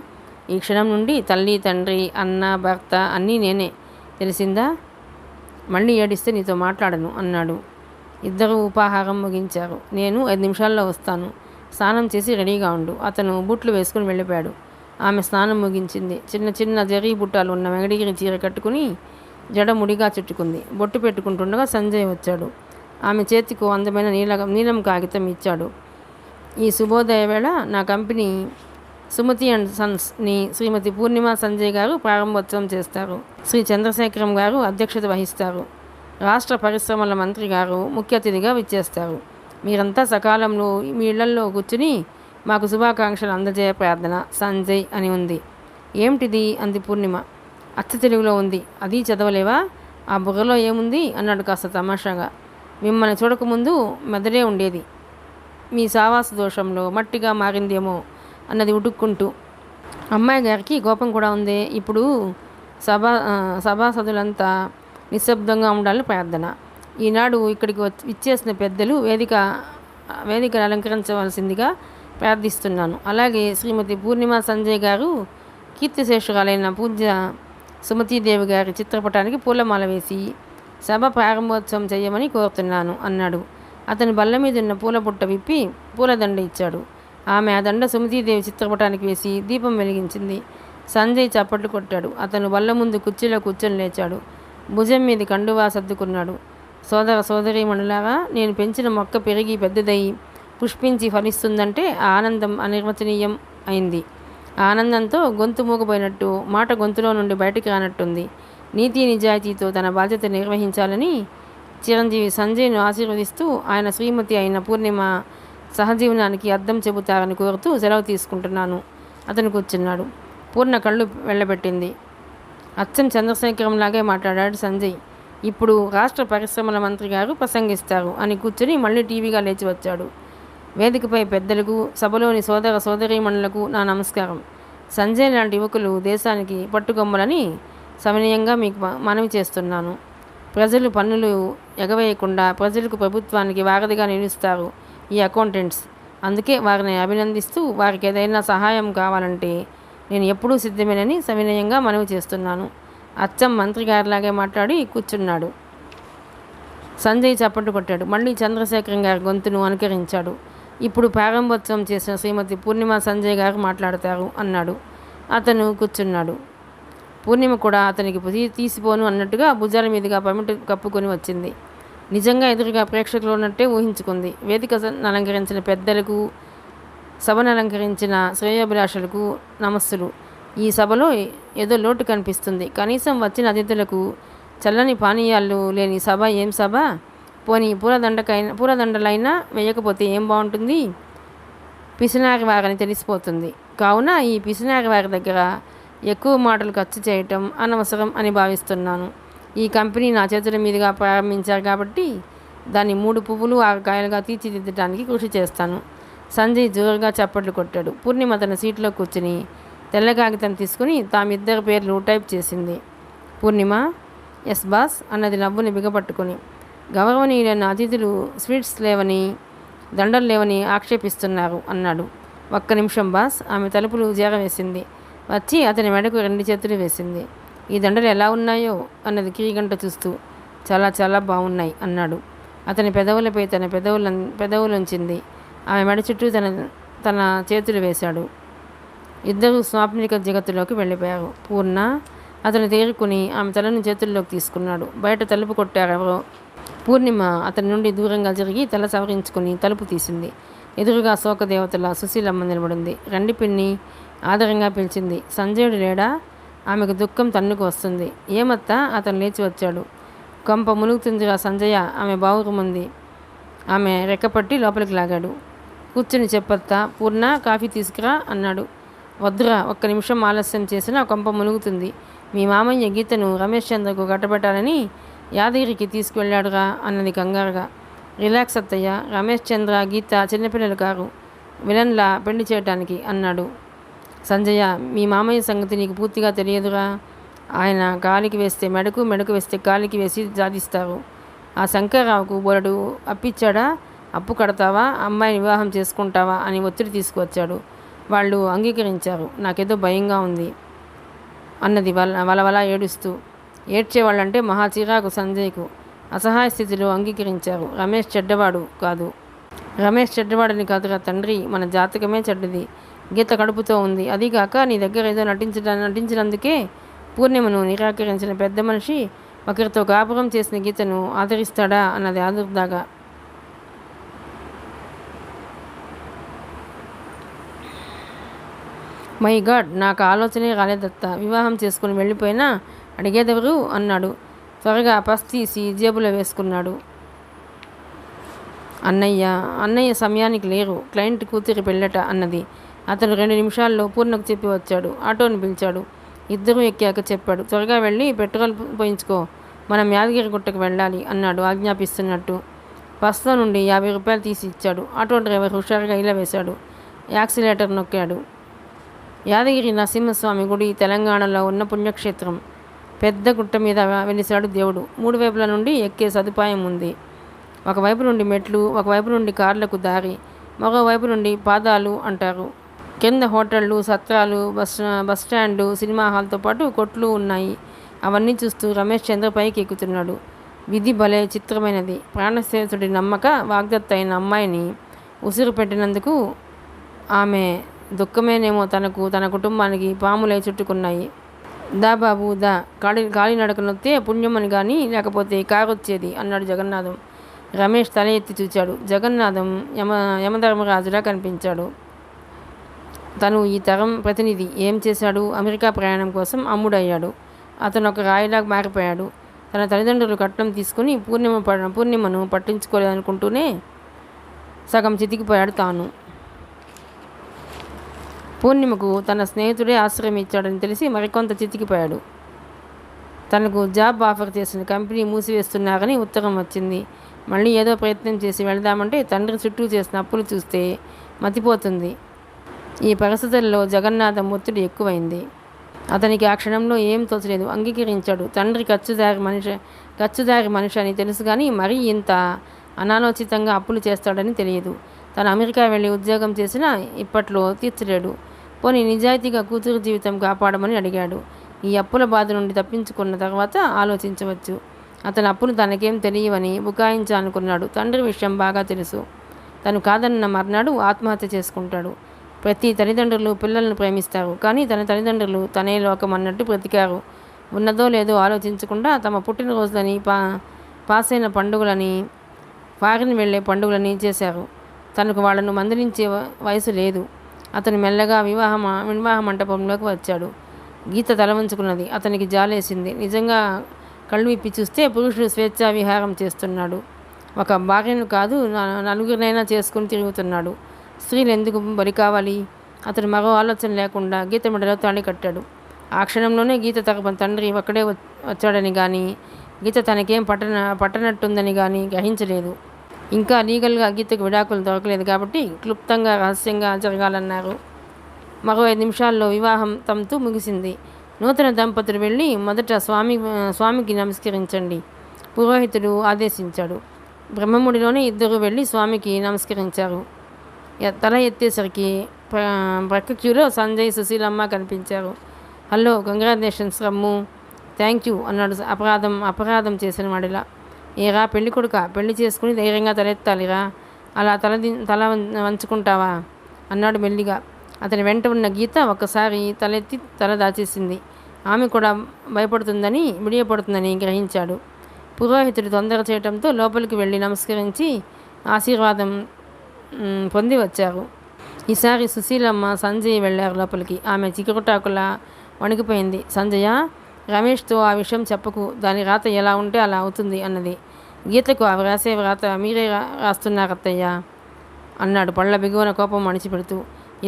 ఈ క్షణం నుండి తల్లి, తండ్రి, అన్న, భర్త అన్నీ నేనే, తెలిసిందా? మళ్ళీ ఏడిస్తే నీతో మాట్లాడను అన్నాడు. ఇద్దరూ ఉపాహారం ముగించారు. నేను 5 నిమిషాల్లో వస్తాను. స్నానం చేసి రెడీగా ఉండు. అతను బూట్లు వేసుకుని వెళ్ళిపోయాడు. ఆమె స్నానం ముగించింది. చిన్న చిన్న జరీ బుట్టాలు ఉన్న వెంకటగిరి చీర కట్టుకుని జడ ముడిగా చుట్టుకుంది. బొట్టు పెట్టుకుంటుండగా సంజయ్ వచ్చాడు. ఆమె చేతికి అందమైన నీలం కాగితం ఇచ్చాడు. ఈ శుభోదయ వేళ నా కంపెనీ సుమతి అండ్ సన్స్ని శ్రీమతి పూర్ణిమ సంజయ్ గారు ప్రారంభోత్సవం చేస్తారు. శ్రీ చంద్రశేఖరం గారు అధ్యక్షత వహిస్తారు. రాష్ట్ర పరిశ్రమల మంత్రి గారు ముఖ్య అతిథిగా విచ్చేస్తారు. మీరంతా సకాలంలో మీ ఇళ్లల్లో కూర్చుని మాకు శుభాకాంక్షలు అందజేయ ప్రార్థన. సంజయ్ అని ఉంది. ఏమిటిది అంది పూర్ణిమ. అచ్చ తెలుగులో ఉంది. అది చదవలేవా? ఆ బుర్రలో ఏముంది అన్నాడు కాస్త తమాషాగా. మిమ్మల్ని చూడకముందు మెదడే ఉండేది. మీ సావాస దోషంలో మట్టిగా మారిందేమో అన్నది ఉడుక్కుంటూ. అమ్మాయి గారికి కోపం కూడా ఉంది. ఇప్పుడు సభాసదులంతా నిశ్శబ్దంగా ఉండాలని ప్రార్థన. ఈనాడు ఇక్కడికి ఇచ్చేసిన పెద్దలు వేదికను అలంకరించవలసిందిగా ప్రార్థిస్తున్నాను. అలాగే శ్రీమతి పూర్ణిమ సంజయ్ గారు కీర్తిశేషురాలైన పూజ్య సుమతీదేవి గారి చిత్రపటానికి పూలమాల వేసి సభ ప్రారంభోత్సవం చేయమని కోరుతున్నాను అన్నాడు. అతని బల్ల మీద ఉన్న పూల బుట్ట విప్పి పూలదండ ఇచ్చాడు. ఆమె ఆ దండ సుమతీదేవి చిత్రపటానికి వేసి దీపం వెలిగించింది. సంజయ్ చప్పట్లు కొట్టాడు. అతను బల్ల ముందు కుర్చీలో కూర్చొని లేచాడు. భుజం మీద కండువా సర్దుకున్నాడు. సోదర సోదరీమణులారా, నేను పెంచిన మొక్క పెరిగి పెద్దదై పుష్పించి ఫలిస్తుందంటే ఆ ఆనందం అనిర్వచనీయం అయింది. ఆ ఆనందంతో గొంతు మూగపోయినట్టు, మాట గొంతులో నుండి బయటికి రానట్టుంది. నీతి నిజాయితీతో తన బాధ్యత నిర్వహించాలని చిరంజీవి సంజయ్ను ఆశీర్వదిస్తూ ఆయన శ్రీమతి అయిన పూర్ణిమ సహజీవనానికి అర్థం చెబుతారని కోరుతూ సెలవు తీసుకుంటున్నాను. అతను కూర్చున్నాడు. పూర్ణ కళ్ళు వెళ్ళబెట్టింది. అచ్చం చంద్రశేఖరంలాగే మాట్లాడాడు సంజయ్. ఇప్పుడు రాష్ట్ర పరిశ్రమల మంత్రి గారు ప్రసంగిస్తారు అని కూర్చుని మళ్ళీ టీవీగా లేచి వచ్చాడు. వేదికపై పెద్దలకు, సభలోని సోదర సోదరీమణులకు నా నమస్కారం. సంజయ్ లాంటి యువకులు దేశానికి పట్టుకొమ్మలని సవినయంగా మీకు మనవి చేస్తున్నాను. ప్రజలు పన్నులు ఎగవేయకుండా ప్రజలకు, ప్రభుత్వానికి వారధిగా నిలుస్తారు ఈ అకౌంటెంట్స్. అందుకే వారిని అభినందిస్తూ వారికి ఏదైనా సహాయం కావాలంటే నేను ఎప్పుడూ సిద్ధమేనని సవినయంగా మనవి చేస్తున్నాను. అచ్చం మంత్రి గారిలాగే మాట్లాడి కూర్చున్నాడు. సంజయ్ చప్పట్లు కొట్టాడు. మళ్ళీ చంద్రశేఖరం గారి గొంతును అనుకరించాడు. ఇప్పుడు ప్రారంభోత్సవం చేసిన శ్రీమతి పూర్ణిమ సంజయ్ గారు మాట్లాడతారు అన్నాడు. అతను కూర్చున్నాడు. పూర్ణిమ కూడా అతనికి తీసిపోను అన్నట్టుగా భుజాల మీదుగా పమిట కప్పుకొని వచ్చింది. నిజంగా ఎదురుగా ప్రేక్షకులు ఉన్నట్టే ఊహించుకుంది. వేదికను అలంకరించిన పెద్దలకు, సభను అలంకరించిన శ్రేయోభిలాషులకు నమస్సులు. ఈ సభలో ఏదో లోటు కనిపిస్తుంది. కనీసం వచ్చిన అతిథులకు చల్లని పానీయాలు లేని సభ ఏం సభ? పోనీ పూలదండలైనా వేయకపోతే ఏం బాగుంటుంది? పిసినారి వారని తెలిసిపోతుంది. కావున ఈ పిసినారి వారి దగ్గర ఎక్కువ మాటలు ఖర్చు చేయటం అనవసరం అని భావిస్తున్నాను. ఈ కంపెనీ నా చేతుల మీదుగా ప్రారంభించారు కాబట్టి దాన్ని 3 పువ్వులు 6 కాయలుగా తీర్చిదిద్దడానికి కృషి చేస్తాను. సంజయ్ జోరుగా చప్పట్లు కొట్టాడు. పూర్ణిమ తన సీట్లో కూర్చుని తెల్ల కాగితం తీసుకుని తామిద్దరి పేర్లు టైప్ చేసింది. పూర్ణిమ, ఎస్ బాస్ అన్నది నవ్వుని బిగపట్టుకుని. గౌరవనీయులైన అతిథులు స్వీట్స్ లేవని, దండలు లేవని ఆక్షేపిస్తున్నారు అన్నాడు. ఒక్క నిమిషం బాస్. ఆమె తలుపులు చేరవేసింది. వచ్చి అతని మెడకు 2 చేతులు వేసింది. ఈ దండలు ఎలా ఉన్నాయో అన్నది కీగంట చూస్తూ. చాలా చాలా బాగున్నాయి అన్నాడు. అతని పెదవులపై తన పెదవులుంచింది. ఆమె మెడ చుట్టూ తన చేతులు వేశాడు. ఇద్దరూ స్వాప్నిక జగత్తులోకి వెళ్ళిపోయారు. పూర్ణ అతను తేరుకుని ఆమె తలను చేతుల్లోకి తీసుకున్నాడు. బయట తలుపు కొట్టారెవరో. పూర్ణిమ అతని నుండి దూరంగా జరిగి తల సవరించుకుని తలుపు తీసింది. ఎదురుగా శోకదేవతల సుశీలమ్మ నిలబడింది. రండి పిన్ని ఆదరంగా పిలిచింది. సంజయుడు లేడా? ఆమెకు దుఃఖం తన్నుకు వస్తుంది. ఏమత్తా? అతను లేచి వచ్చాడు. కొంప మునుగుతుందిరా సంజయ. ఆమె బావురుముంది. ఆమె రెక్కపట్టి లోపలికి లాగాడు. కూర్చుని చెప్పత్తా. పూర్ణ కాఫీ తీసుకురా అన్నాడు. వద్దురా, ఒక్క నిమిషం ఆలస్యం చేసినా కొంప మునుగుతుంది. మీ మామయ్య గీతను రమేష్ చంద్రకు కట్టబెట్టాలని యాదగిరికి తీసుకువెళ్ళాడురా అన్నది కంగారుగా. రిలాక్స్ అత్తయ్య. రమేష్ చంద్ర, గీత చిన్నపిల్లలు కారు, విలన్లా పెళ్లి చేయటానికి అన్నాడు. సంజయ, మీ మామయ్య సంగతి నీకు పూర్తిగా తెలియదురా. ఆయన కాలికి వేస్తే మెడకు, మెడకు వేస్తే కాలికి వేసి సాధిస్తారు. ఆ శంకర్రావుకు బోలెడు అప్పిచ్చాడా? అప్పు కడతావా, అమ్మాయిని వివాహం చేసుకుంటావా అని ఒత్తిడి తీసుకువచ్చాడు. వాళ్ళు అంగీకరించారు. నాకేదో భయంగా ఉంది అన్నది వలవల ఏడుస్తూ. ఏడ్చేవాళ్ళంటే మహా చిరాకు సంజయ్కు. అసహాయ స్థితిలో అంగీకరించారు. రమేష్ చెడ్డవాడు కాదు. రమేష్ చెడ్డవాడని కాదురా తండ్రి, మన జాతకమే చెడ్డది. గీత కడుపుతో ఉంది. అదీగాక నీ దగ్గర ఏదో నటించినందుకే పూర్ణిమను నిరాకరించిన పెద్ద మనిషి ఒకరితో కాపురం చేసిన గీతను ఆదరిస్తాడా అన్నది ఆదుర్దాగా. మై గాడ్, నాకు ఆలోచనే రాలేదత్తా. వివాహం చేసుకుని వెళ్ళిపోయినా అడిగేదెవరు అన్నాడు. త్వరగా పస్ తీసి జేబులో వేసుకున్నాడు. అన్నయ్య సమయానికి లేరు. క్లయింట్ కూతురి పెళ్ళట అన్నది. అతను 2 నిమిషాల్లో పూర్ణకు చెప్పి వచ్చాడు. ఆటోని పిలిచాడు. ఇద్దరూ ఎక్కాక చెప్పాడు. త్వరగా వెళ్ళి పెట్రోల్ పోయించుకో, మనం యాదగిరి గుట్టకు వెళ్ళాలి అన్నాడు ఆజ్ఞాపిస్తున్నట్టు. బస్లో నుండి 50 రూపాయలు తీసి ఇచ్చాడు. ఆటో డ్రైవర్ హుషారుగా ఇలా వేశాడు. యాక్సిలేటర్ నొక్కాడు. యాదగిరి నరసింహస్వామి గుడి తెలంగాణలో ఉన్న పుణ్యక్షేత్రం. పెద్ద గుట్ట మీద వెలిశాడు దేవుడు. 3 వైపుల నుండి ఎక్కే సదుపాయం ఉంది. ఒకవైపు నుండి మెట్లు, ఒకవైపు నుండి కార్లకు దారి, మరోవైపు నుండి పాదాలు అంటారు. కింద హోటళ్ళు, సత్రాలు, బస్టాండు, సినిమా హాల్తో పాటు కొట్లు ఉన్నాయి. అవన్నీ చూస్తూ రమేష్ చంద్ర పైకి ఎక్కుతున్నాడు. విధి భలే చిత్రమైనది. ప్రాణస్నేహితుడి నమ్మక వాగ్దత్త అయిన అమ్మాయిని ఉసిరు పెట్టినందుకు ఆమె దుఃఖమేనేమో తనకు, తన కుటుంబానికి పాములై చుట్టుకున్నాయి. దా బాబు దా, కాలి నడకనొత్తే పుణ్యమని కానీ లేకపోతే కారొచ్చేది అన్నాడు జగన్నాథం. రమేష్ తల ఎత్తి చూచాడు. జగన్నాథం యమధర్మరాజులా కనిపించాడు. తను ఈ తరం ప్రతినిధి. ఏం చేశాడు? అమెరికా ప్రయాణం కోసం అమ్ముడయ్యాడు. అతను ఒక రాయిలా మారిపోయాడు. తన తల్లిదండ్రులు కట్నం తీసుకుని పూర్ణిమను పట్టించుకోలేదనుకుంటూనే సగం చితికిపోయాడు తాను. పూర్ణిమకు తన స్నేహితుడే ఆశ్రయం ఇచ్చాడని తెలిసి మరికొంత చితికిపోయాడు. తనకు జాబ్ ఆఫర్ చేసిన కంపెనీ మూసివేస్తున్నారని ఉత్తరం వచ్చింది. మళ్ళీ ఏదో ప్రయత్నం చేసి వెళదామంటే తండ్రి చుట్టూ చేసిన అప్పులు చూస్తే మతిపోతుంది. ఈ పరిస్థితుల్లో జగన్నాథం ఒత్తిడి ఎక్కువైంది. అతనికి ఆ క్షణంలో ఏం తోచలేదు. అంగీకరించాడు. తండ్రి ఖర్చుదారి మనిషి అని తెలుసు కానీ మరీ ఇంత అనాలోచితంగా అప్పులు చేస్తాడని తెలియదు. తను అమెరికా వెళ్ళి ఉద్యోగం చేసినా ఇప్పట్లో తీర్చలేడు. పోనీ నిజాయితీగా కూతురు జీవితం కాపాడమని అడిగాడు. ఈ అప్పుల బాధ నుండి తప్పించుకున్న తర్వాత ఆలోచించవచ్చు. అతని అప్పులు తనకేం తెలియవని బుకాయించాలనుకున్నాడు. తండ్రి విషయం బాగా తెలుసు. తను కాదన్న మర్నాడు ఆత్మహత్య చేసుకుంటాడు. ప్రతి తల్లిదండ్రులు పిల్లలను ప్రేమిస్తారు, కానీ తన తల్లిదండ్రులు తనే లోకం అన్నట్టు బ్రతికారు. ఉన్నదో లేదో ఆలోచించకుండా తమ పుట్టినరోజులని, పాస్ అయిన పండుగలని, ఫారిన్ వెళ్ళే పండుగలని చేశారు. తనకు వాళ్ళను మందలించే వయసు లేదు. అతను మెల్లగా వివాహ మంటపంలోకి వచ్చాడు. గీత తల వంచుకున్నది. అతనికి జాలేసింది. నిజంగా కళ్ళు విప్పి చూస్తే పురుషుడు స్వేచ్ఛా విహారం చేస్తున్నాడు. ఒక భార్యను కాదు, నలుగురినైనా చేసుకుని తిరుగుతున్నాడు. స్త్రీలు ఎందుకు బలి కావాలి? అతను మరో ఆలోచన లేకుండా గీత మెడలో తాళి కట్టాడు. ఆ క్షణంలోనే గీత తరపున తండ్రి ఒక్కడే వచ్చాడని కానీ, గీత తనకేం పట్టనట్టుందని కానీ గ్రహించలేదు. ఇంకా లీగల్గా గీతకు విడాకులు దొరకలేదు కాబట్టి క్లుప్తంగా రహస్యంగా జరగాలన్నారు. మరో 5 నిమిషాల్లో వివాహం తంతు ముగిసింది. నూతన దంపతులు వెళ్ళి మొదట స్వామికి నమస్కరించండి, పురోహితుడు ఆదేశించాడు. బ్రహ్మముడిలోనే ఇద్దరు వెళ్ళి స్వామికి నమస్కరించారు. తల ఎత్తేసరికి ప్రక్క క్యూలో సంజయ్, సుశీలమ్మ కనిపించారు. Hello, congratulations rum. Thank you అన్నాడు అపరాధం చేసిన వాడిలా. ఏరా పెళ్లి కొడుక, పెళ్లి చేసుకుని ధైర్యంగా తలెత్తాలిరా, అలా తల వంచుకుంటావా అన్నాడు మెల్లిగా. అతని వెంట ఉన్న గీత ఒక్కసారి తలెత్తి తల దాచేసింది. ఆమె కూడా బిడియపడుతుందని గ్రహించాడు. పురోహితుడు తొందర చేయడంతో లోపలికి వెళ్ళి నమస్కరించి ఆశీర్వాదం పొంది వచ్చారు. ఈసారి సుశీలమ్మ, సంజయ్ వెళ్ళారు లోపలికి. ఆమె చిగురుటాకులా వణికిపోయింది. సంజయ, రమేష్తో ఆ విషయం చెప్పకు, దాని రాత ఎలా ఉంటే అలా అవుతుంది అన్నది. గీతకు అవి రాసే వ్రాత మీరే రాస్తున్నారత్తయ్యా అన్నాడు పళ్ళ బిగువన కోపం అణిచిపెడుతూ.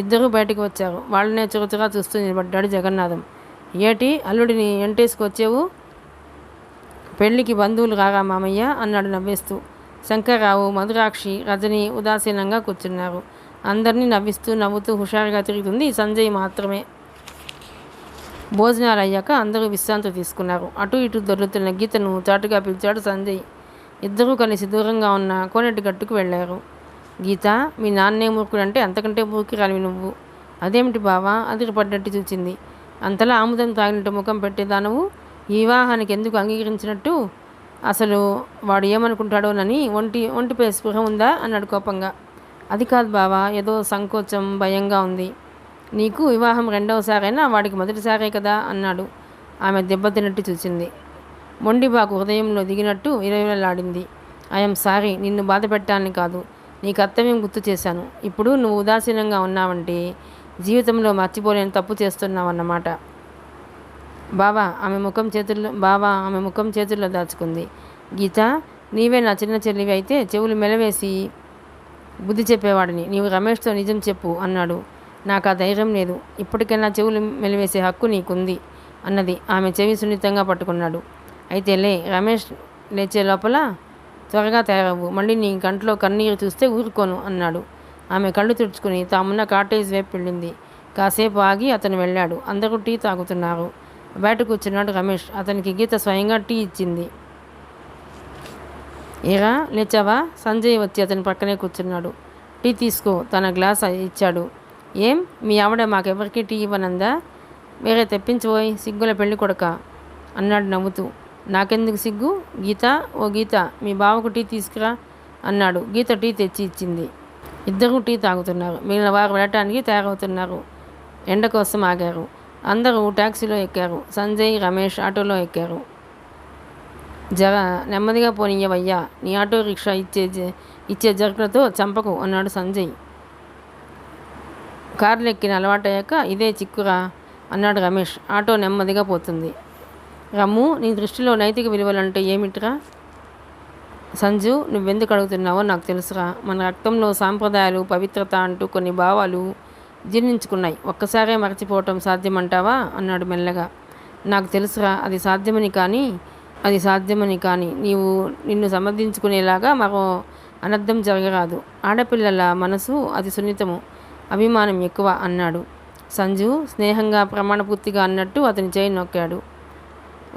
ఇద్దరూ బయటకు వచ్చారు. వాళ్ళనే చురుచుగా చూస్తూ నిలబడ్డాడు జగన్నాథం. ఏటి అల్లుడిని ఎంటేసుకొచ్చేవు? పెళ్లికి బంధువులు రారా మామయ్య అన్నాడు నవ్వేస్తూ. శంకర్రావు, మధురాక్షి, రజని ఉదాసీనంగా కూర్చున్నారు. అందరినీ నవ్వుతూ హుషారుగా తిరుగుతుంది సంజయ్ మాత్రమే. భోజనాలు అయ్యాక అందరూ విశ్రాంతి తీసుకున్నారు. అటు ఇటు దొర్లుతున్న గీతను చాటుగా పిలిచాడు సంజయ్. ఇద్దరూ కలిసి దూరంగా ఉన్న కోనేటి గట్టుకు వెళ్ళారు. గీత, మీ నాన్నే మూర్ఖుడంటే అంతకంటే మూర్ఖురాలివి నువ్వు. అదేమిటి బావా? అదిరిపడ్డట్టు చూచింది. అంతలా ఆముదం తాగినట్టు ముఖం పెట్టేదానవు ఈ వివాహానికి ఎందుకు అంగీకరించినట్టు? అసలు వాడు ఏమనుకుంటాడోనని ఒంటిపై స్పృహ ఉందా అన్నాడు కోపంగా. అది కాదు బావా, ఏదో సంకోచం, భయంగా ఉంది. నీకు వివాహం 2వసారైనా వాడికి మొదటిసారే కదా అన్నాడు. ఆమె దెబ్బతిన్నట్టు చూసింది. మొండిబాకు హృదయంలో దిగినట్టు ఇరవిలాడింది. ఐఎమ్ సారీ, నిన్ను బాధ పెట్టాలని కాదు, నీ కర్తవ్యం గుర్తు చేశాను. ఇప్పుడు నువ్వు ఉదాసీనంగా ఉన్నావంటే జీవితంలో మర్చిపోలేని తప్పు చేస్తున్నావన్నమాట. బావా ఆమె ముఖం చేతుల్లో దాచుకుంది. గీత, నీవే నా చిన్న చెల్లివి అయితే చెవులు మెలవేసి బుద్ధి చెప్పేవాడిని. నీవు రమేష్తో నిజం చెప్పు అన్నాడు. నాకు ఆ ధైర్యం లేదు. ఇప్పటికైనా చెవులు మెలివేసే హక్కు నీకుంది అన్నది. ఆమె చెవి సున్నితంగా పట్టుకున్నాడు. అయితే రమేష్ లేచే లోపల త్వరగా తయారవ్వు, మళ్ళీ నీ కంట్లో కన్నీరు చూస్తే ఊరుకోను అన్నాడు. ఆమె కళ్ళు తుడుచుకుని తామున్న కాటేజ్ వైపు వెళ్ళింది. కాసేపు ఆగి అతను వెళ్ళాడు. అందరూ టీ తాగుతున్నారు. బయట కూర్చున్నాడు రమేష్. అతనికి గీత స్వయంగా టీ ఇచ్చింది. ఏరా లేచావా? సంజయ్ వచ్చి అతని పక్కనే కూర్చున్నాడు. టీ తీసుకో, తన గ్లాస్ ఇచ్చాడు. ఏం మీ ఆవిడ మాకెవరికి టీ ఇవ్వనందా? వేరే తెప్పించబోయి సిగ్గుల పెళ్లి కొడక అన్నాడు నవ్వుతూ. నాకెందుకు సిగ్గు? గీత, ఓ గీత, మీ బావకు టీ తీసుకురా అన్నాడు. గీత టీ తెచ్చి ఇచ్చింది. ఇద్దరూ టీ తాగుతున్నారు. మిగిలిన వారు వెళ్ళటానికి తయారవుతున్నారు. ఎండ కోసం ఆగారు. అందరూ ట్యాక్సీలో ఎక్కారు. సంజయ్, రమేష్ ఆటోలో ఎక్కారు. జర నెమ్మదిగా పోనీయవయ్యా, నీ ఆటో రిక్షా ఇచ్చే జరుకులతో చంపకు అన్నాడు సంజయ్. కార్లు ఎక్కిన అలవాటయ్యాక ఇదే చిక్కురా అన్నాడు రమేష్. ఆటో నెమ్మదిగా పోతుంది. రమ్ము, నీ దృష్టిలో నైతిక విలువలంటే ఏమిట్రా? సంజు, నువ్వెందుకు అడుగుతున్నావో నాకు తెలుసురా. మన రక్తంలో సాంప్రదాయాలు, పవిత్రత అంటూ కొన్ని భావాలు జీర్ణించుకున్నాయి. ఒక్కసారే మర్చిపోవటం సాధ్యమంటావా అన్నాడు మెల్లగా. నాకు తెలుసురా, అది సాధ్యమని కానీ నిన్ను సమర్థించుకునేలాగా మరో అనర్థం జరగరాదు. ఆడపిల్లల మనసు అతి సున్నితము, అభిమానం ఎక్కువ అన్నాడు సంజు స్నేహంగా, ప్రమాణపూర్తిగా అన్నట్టు అతని చేయి నొక్కాడు.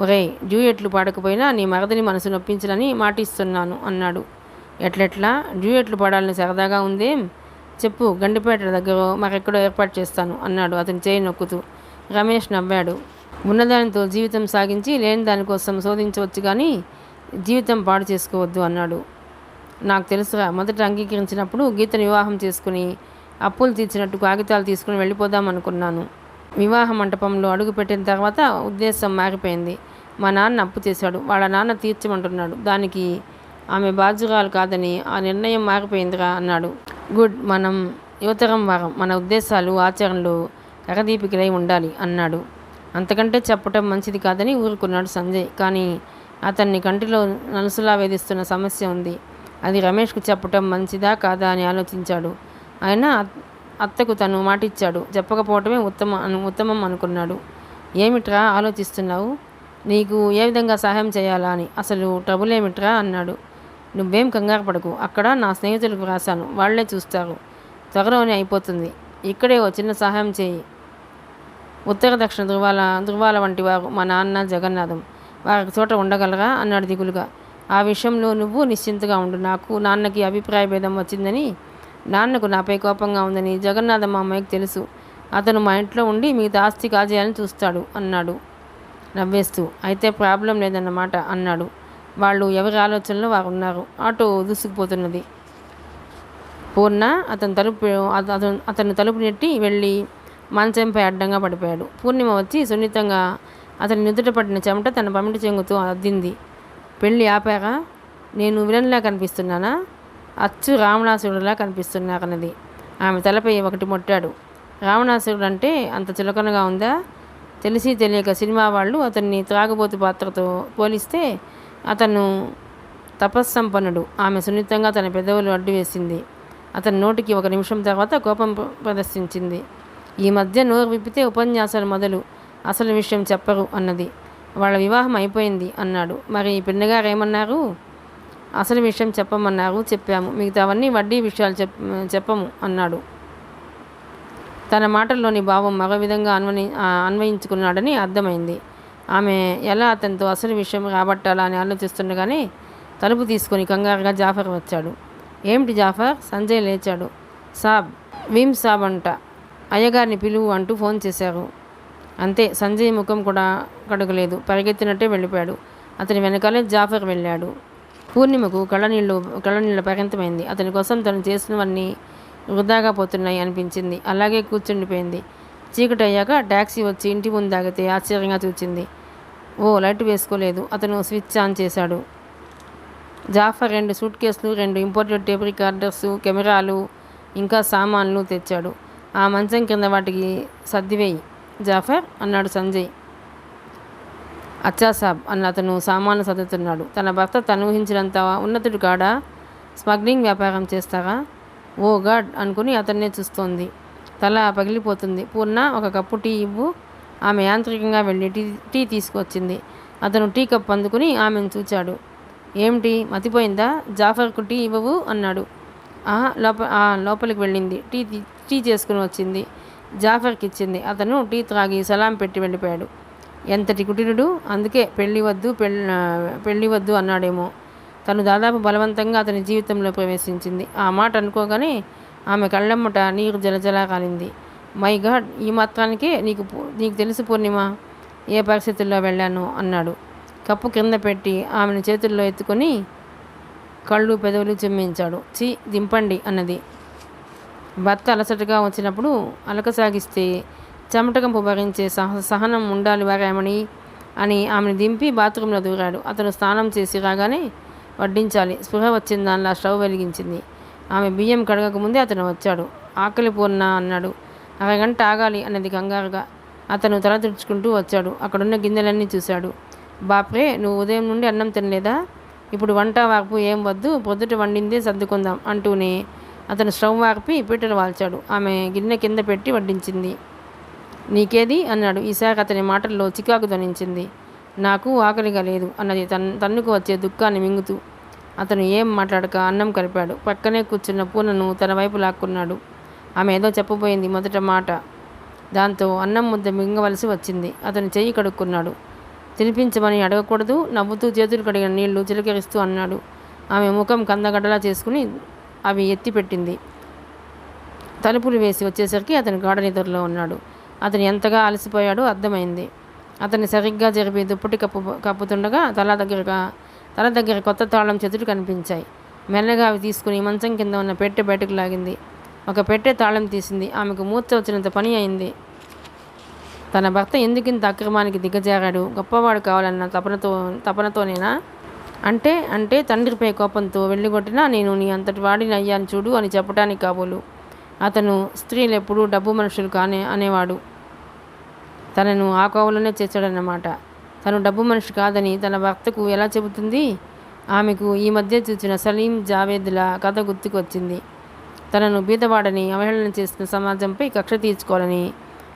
ఒరేయ్, డ్యూయెట్లు పాడకపోయినా నీ మరదని మనసు నొప్పించనని మాటిస్తున్నాను అన్నాడు. ఎట్లెట్లా? డ్యూయెట్లు పాడాలని సరదాగా ఉందేం? చెప్పు, గండిపేట దగ్గర మరెక్కడో ఏర్పాటు చేస్తాను అన్నాడు అతని చేయి నొక్కుతూ. రమేష్ నవ్వాడు. ఉన్నదానితో జీవితం సాగించి లేని దానికోసం శోధించవచ్చు కానీ జీవితం పాడు చేసుకోవద్దు అన్నాడు. నాకు తెలుసురా, మొదట అంగీకరించినప్పుడు గీతను వివాహం చేసుకుని అప్పులు తీర్చినట్టు కాగితాలు తీసుకుని వెళ్ళిపోదాం అనుకున్నాను. వివాహ మంటపంలో అడుగుపెట్టిన తర్వాత ఉద్దేశం మారిపోయింది. మా నాన్న అప్పు చేశాడు, వాళ్ళ నాన్న తీర్చమంటున్నాడు. దానికి ఆమె బాధ్యురాలు కాదని ఆ నిర్ణయం మారిపోయిందిరా అన్నాడు. గుడ్, మనం యువతరం వారం, మన ఉద్దేశాలు, ఆచరణలు ఎగదీపికలై ఉండాలి అన్నాడు. అంతకంటే చెప్పటం మంచిది కాదని ఊరుకున్నాడు సంజయ్. కానీ అతన్ని కంటిలో నలుసులా వేధిస్తున్న సమస్య ఉంది. అది రమేష్కు చెప్పటం మంచిదా కాదా అని ఆలోచించాడు. ఆయన అత్తకు తను మాటిచ్చాడు, చెప్పకపోవటమే ఉత్తమం అనుకున్నాడు. ఏమిట్రా ఆలోచిస్తున్నావు? నీకు ఏ విధంగా సహాయం చేయాలా అని. అసలు ట్రబుల్ ఏమిట్రా అన్నాడు. నువ్వేం కంగారు పడకు, అక్కడ నా స్నేహితులకు రాశాను, వాళ్లే చూస్తారు, త్వరలోనే అయిపోతుంది. ఇక్కడే ఓ చిన్న సహాయం చేయి. ఉత్తర దక్షిణ ధృవాల వంటి వారు మా నాన్న జగన్నాథం, వారికి చోట ఉండగలరా అన్నాడు దిగులుగా. ఆ విషయంలో నువ్వు నిశ్చింతగా ఉండు. నాన్నకి అభిప్రాయ భేదం వచ్చిందని, నాన్నకు నాపై కోపంగా ఉందని జగన్నాథం మా అమ్మాయికి తెలుసు. అతను మా ఇంట్లో ఉండి మిగతా ఆస్తి కాజేయాలని చూస్తాడు అన్నాడు నవ్వేస్తూ. అయితే ప్రాబ్లం లేదన్నమాట అన్నాడు. వాళ్ళు ఎవరి ఆలోచనలో వారు ఉన్నారు. ఆటో దూసుకుపోతున్నది. పూర్ణ అతను తలుపు నెట్టి వెళ్ళి మంచంపై అడ్డంగా పడిపోయాడు. పూర్ణిమ వచ్చి సున్నితంగా అతని నుదుట పడిన చెమట తన పమిటి చెంగుతూ అద్దింది. పెళ్ళి ఆపారా? నేను విలన్లా కనిపిస్తున్నానా? అచ్చు రావణాసురుడిలా కనిపిస్తున్నారన్నది. ఆమె తలపై ఒకటి మొట్టాడు. రావణాసురుడు అంటే అంత చులకనగా ఉందా? తెలిసి తెలియక సినిమా వాళ్ళు అతన్ని త్రాగుబోతు పాత్రతో పోలిస్తే అతను తపస్సంపన్నుడు. ఆమె సున్నితంగా తన పెదవులు అడ్డు వేసింది. అతని నోటికి ఒక నిమిషం తర్వాత కోపం ప్రదర్శించింది. ఈ మధ్య నోరు విప్పితే ఉపన్యాసాలు మొదలు, అసలు విషయం చెప్పరు అన్నది. వాళ్ళ వివాహం అయిపోయింది అన్నాడు. మరి పిన్నగారు ఏమన్నారు? అసలు విషయం చెప్పమన్నారు, చెప్పాము, మిగతావన్నీ వడ్డీ విషయాలు చెప్పము అన్నాడు. తన మాటల్లోని భావం మరో విధంగా అన్వయించుకున్నాడని అర్థమైంది. ఆమె ఎలా అతనితో అసలు విషయం రాబట్టాలా అని ఆలోచిస్తుండగానే తలుపు తీసుకొని కంగారుగా జాఫర్ వచ్చాడు. ఏమిటి జాఫర్? సంజయ్ లేచాడు. సాబ్, వీమ్ సాబ్ అంట, అయ్యగారిని పిలువు అంటూ ఫోన్ చేశారు. అంతే. సంజయ్ ముఖం కూడా కడగలేదు, పరిగెత్తినట్టే వెళ్ళిపోయాడు. అతని వెనకాలే జాఫర్ వెళ్ళాడు. పూర్ణిమకు కళ్ళనీళ్ళు పరిమితమైంది. అతని కోసం తను చేసినవన్నీ వృధాగా పోతున్నాయి అనిపించింది. అలాగే కూర్చుండిపోయింది. చీకటి అయ్యాక ట్యాక్సీ వచ్చి ఇంటి ముందు ఆగితే ఆశ్చర్యంగా చూచింది. ఓ లైట్ వేసుకోలేదు. అతను స్విచ్ ఆన్ చేశాడు. జాఫర్ 2 సూట్ కేసులు, 2 ఇంపోర్టెడ్ టేప్ రికార్డర్స్, కెమెరాలు, ఇంకా సామాన్లు తెచ్చాడు. ఆ మంచం కింద వాటికి సర్దివేయి జాఫర్ అన్నాడు సంజయ్. అచ్చా సాబ్ అన్న అతను సామాన్లు సర్దుతున్నాడు. తన భర్త తను ఊహించినంత ఉన్నతుడు కాడా? స్మగ్లింగ్ వ్యాపారం చేస్తారా? ఓ గాడ్ అనుకుని అతన్నే చూస్తోంది. తల పగిలిపోతుంది. పూర్ణ, ఒక కప్పు టీ ఇవ్వు. ఆమె యాంత్రికంగా వెళ్ళి టీ తీసుకొచ్చింది. అతను టీ కప్ అందుకుని ఆమెను చూచాడు. ఏమిటి, మతిపోయిందా? జాఫర్కు టీ ఇవ్వవు అన్నాడు. లోపలికి వెళ్ళింది. టీ చేసుకుని వచ్చింది. జాఫర్కి ఇచ్చింది. అతను టీ త్రాగి సలాం పెట్టి వెళ్ళిపోయాడు. ఎంతటి కుటిలుడు! అందుకే పెళ్ళి వద్దు అన్నాడేమో. తను దాదాపు బలవంతంగా అతని జీవితంలో ప్రవేశించింది. ఆ మాట అనుకోగానే ఆమె కళ్ళమ్మట నీరు జలజలా కాలింది. మై గాడ్, ఈ మాత్రానికే నీకు తెలుసు పూర్ణిమ ఏ పరిస్థితుల్లో వెళ్ళాను అన్నాడు. కప్పు కింద పెట్టి ఆమెను చేతుల్లో ఎత్తుకొని కళ్ళు పెదవులు చిమ్మించాడు. చి దింపండి అన్నది. భర్త అలసటగా వచ్చినప్పుడు అలకసాగిస్తే చెమటకంపు భరించే సహనం ఉండాలి వారేమని అని ఆమెను దింపి బాత్రూంలో దూరాడు. అతను స్నానం చేసి రాగానే వడ్డించాలి. స్పృహ వచ్చిందానిలా స్టవ్ వెలిగించింది. ఆమె బియ్యం కడగకముందే అతను వచ్చాడు. ఆకలి పూర్ణ అన్నాడు. అరగంట ఆగాలి అన్నది కంగారుగా. అతను తల తుడుచుకుంటూ వచ్చాడు. అక్కడున్న గిన్నెలన్నీ చూశాడు. బాప్రే, నువ్వు ఉదయం నుండి అన్నం తినలేదా? ఇప్పుడు వంట వార్పు ఏం వద్దు, పొద్దుట వండిందే సర్దుకుందాం అంటూనే అతను స్టవ్ వార్పి పీటలు వాల్చాడు. ఆమె గిన్నె కింద పెట్టి వడ్డించింది. నీకేది అన్నాడు. ఈసారి అతని మాటల్లో చికాకు ధ్వనించింది. నాకు ఆకలిగా లేదు అన్నది తన్నుకు వచ్చే దుఃఖాన్ని మింగుతూ. అతను ఏం మాట్లాడక అన్నం కలిపాడు. పక్కనే కూర్చున్న పూనను తన వైపు లాక్కున్నాడు. ఆమె ఏదో చెప్పబోయింది మొదట మాట. దాంతో అన్నం ముద్ద మింగవలసి వచ్చింది. అతను చెయ్యి కడుక్కున్నాడు. తినిపించమని అడగకూడదు. నవ్వుతూ చేతులు కడిగిన నీళ్లు చిలకరిస్తూ అన్నాడు. ఆమె ముఖం కందగడ్డలా చేసుకుని అవి ఎత్తిపెట్టింది. తలుపులు వేసి వచ్చేసరికి అతను గాఢ నిద్రలో ఉన్నాడు. అతను ఎంతగా అలసిపోయాడో అర్థమైంది. అతన్ని సరిగ్గా జరిపి దుప్పటి కప్పుతుండగా తల దగ్గర కొత్త తాళం చేతులు కనిపించాయి. మెల్లగా అవి తీసుకుని మంచం కింద ఉన్న పెట్టె బయటకు లాగింది. ఒక పెట్టె తాళం తీసింది. ఆమెకు మూర్ఛ వచ్చినంత పని అయింది. తన భర్త ఎందుకింత అక్రమానికి దిగజారాడు? గొప్పవాడు కావాలన్న తపనతోనేనా? అంటే తండ్రిపై కోపంతో వెళ్ళిగొట్టినా నేను నీ అంతటి వాడిని అయ్యాను చూడు అని చెప్పడానికి కాబోలు. అతను స్త్రీలు ఎప్పుడూ డబ్బు మనుషులు అనేవాడు. తనను ఆ కోవలోనే చేర్చాడన్నమాట. తను డబ్బు మనిషి కాదని తన భర్తకు ఎలా చెబుతుంది? ఆమెకు ఈ మధ్య చూసిన సలీం జావేద్ల కథ గుర్తుకు వచ్చింది. తనను బీదవాడని అవహేళన చేసిన సమాజంపై కక్ష తీర్చుకోవాలని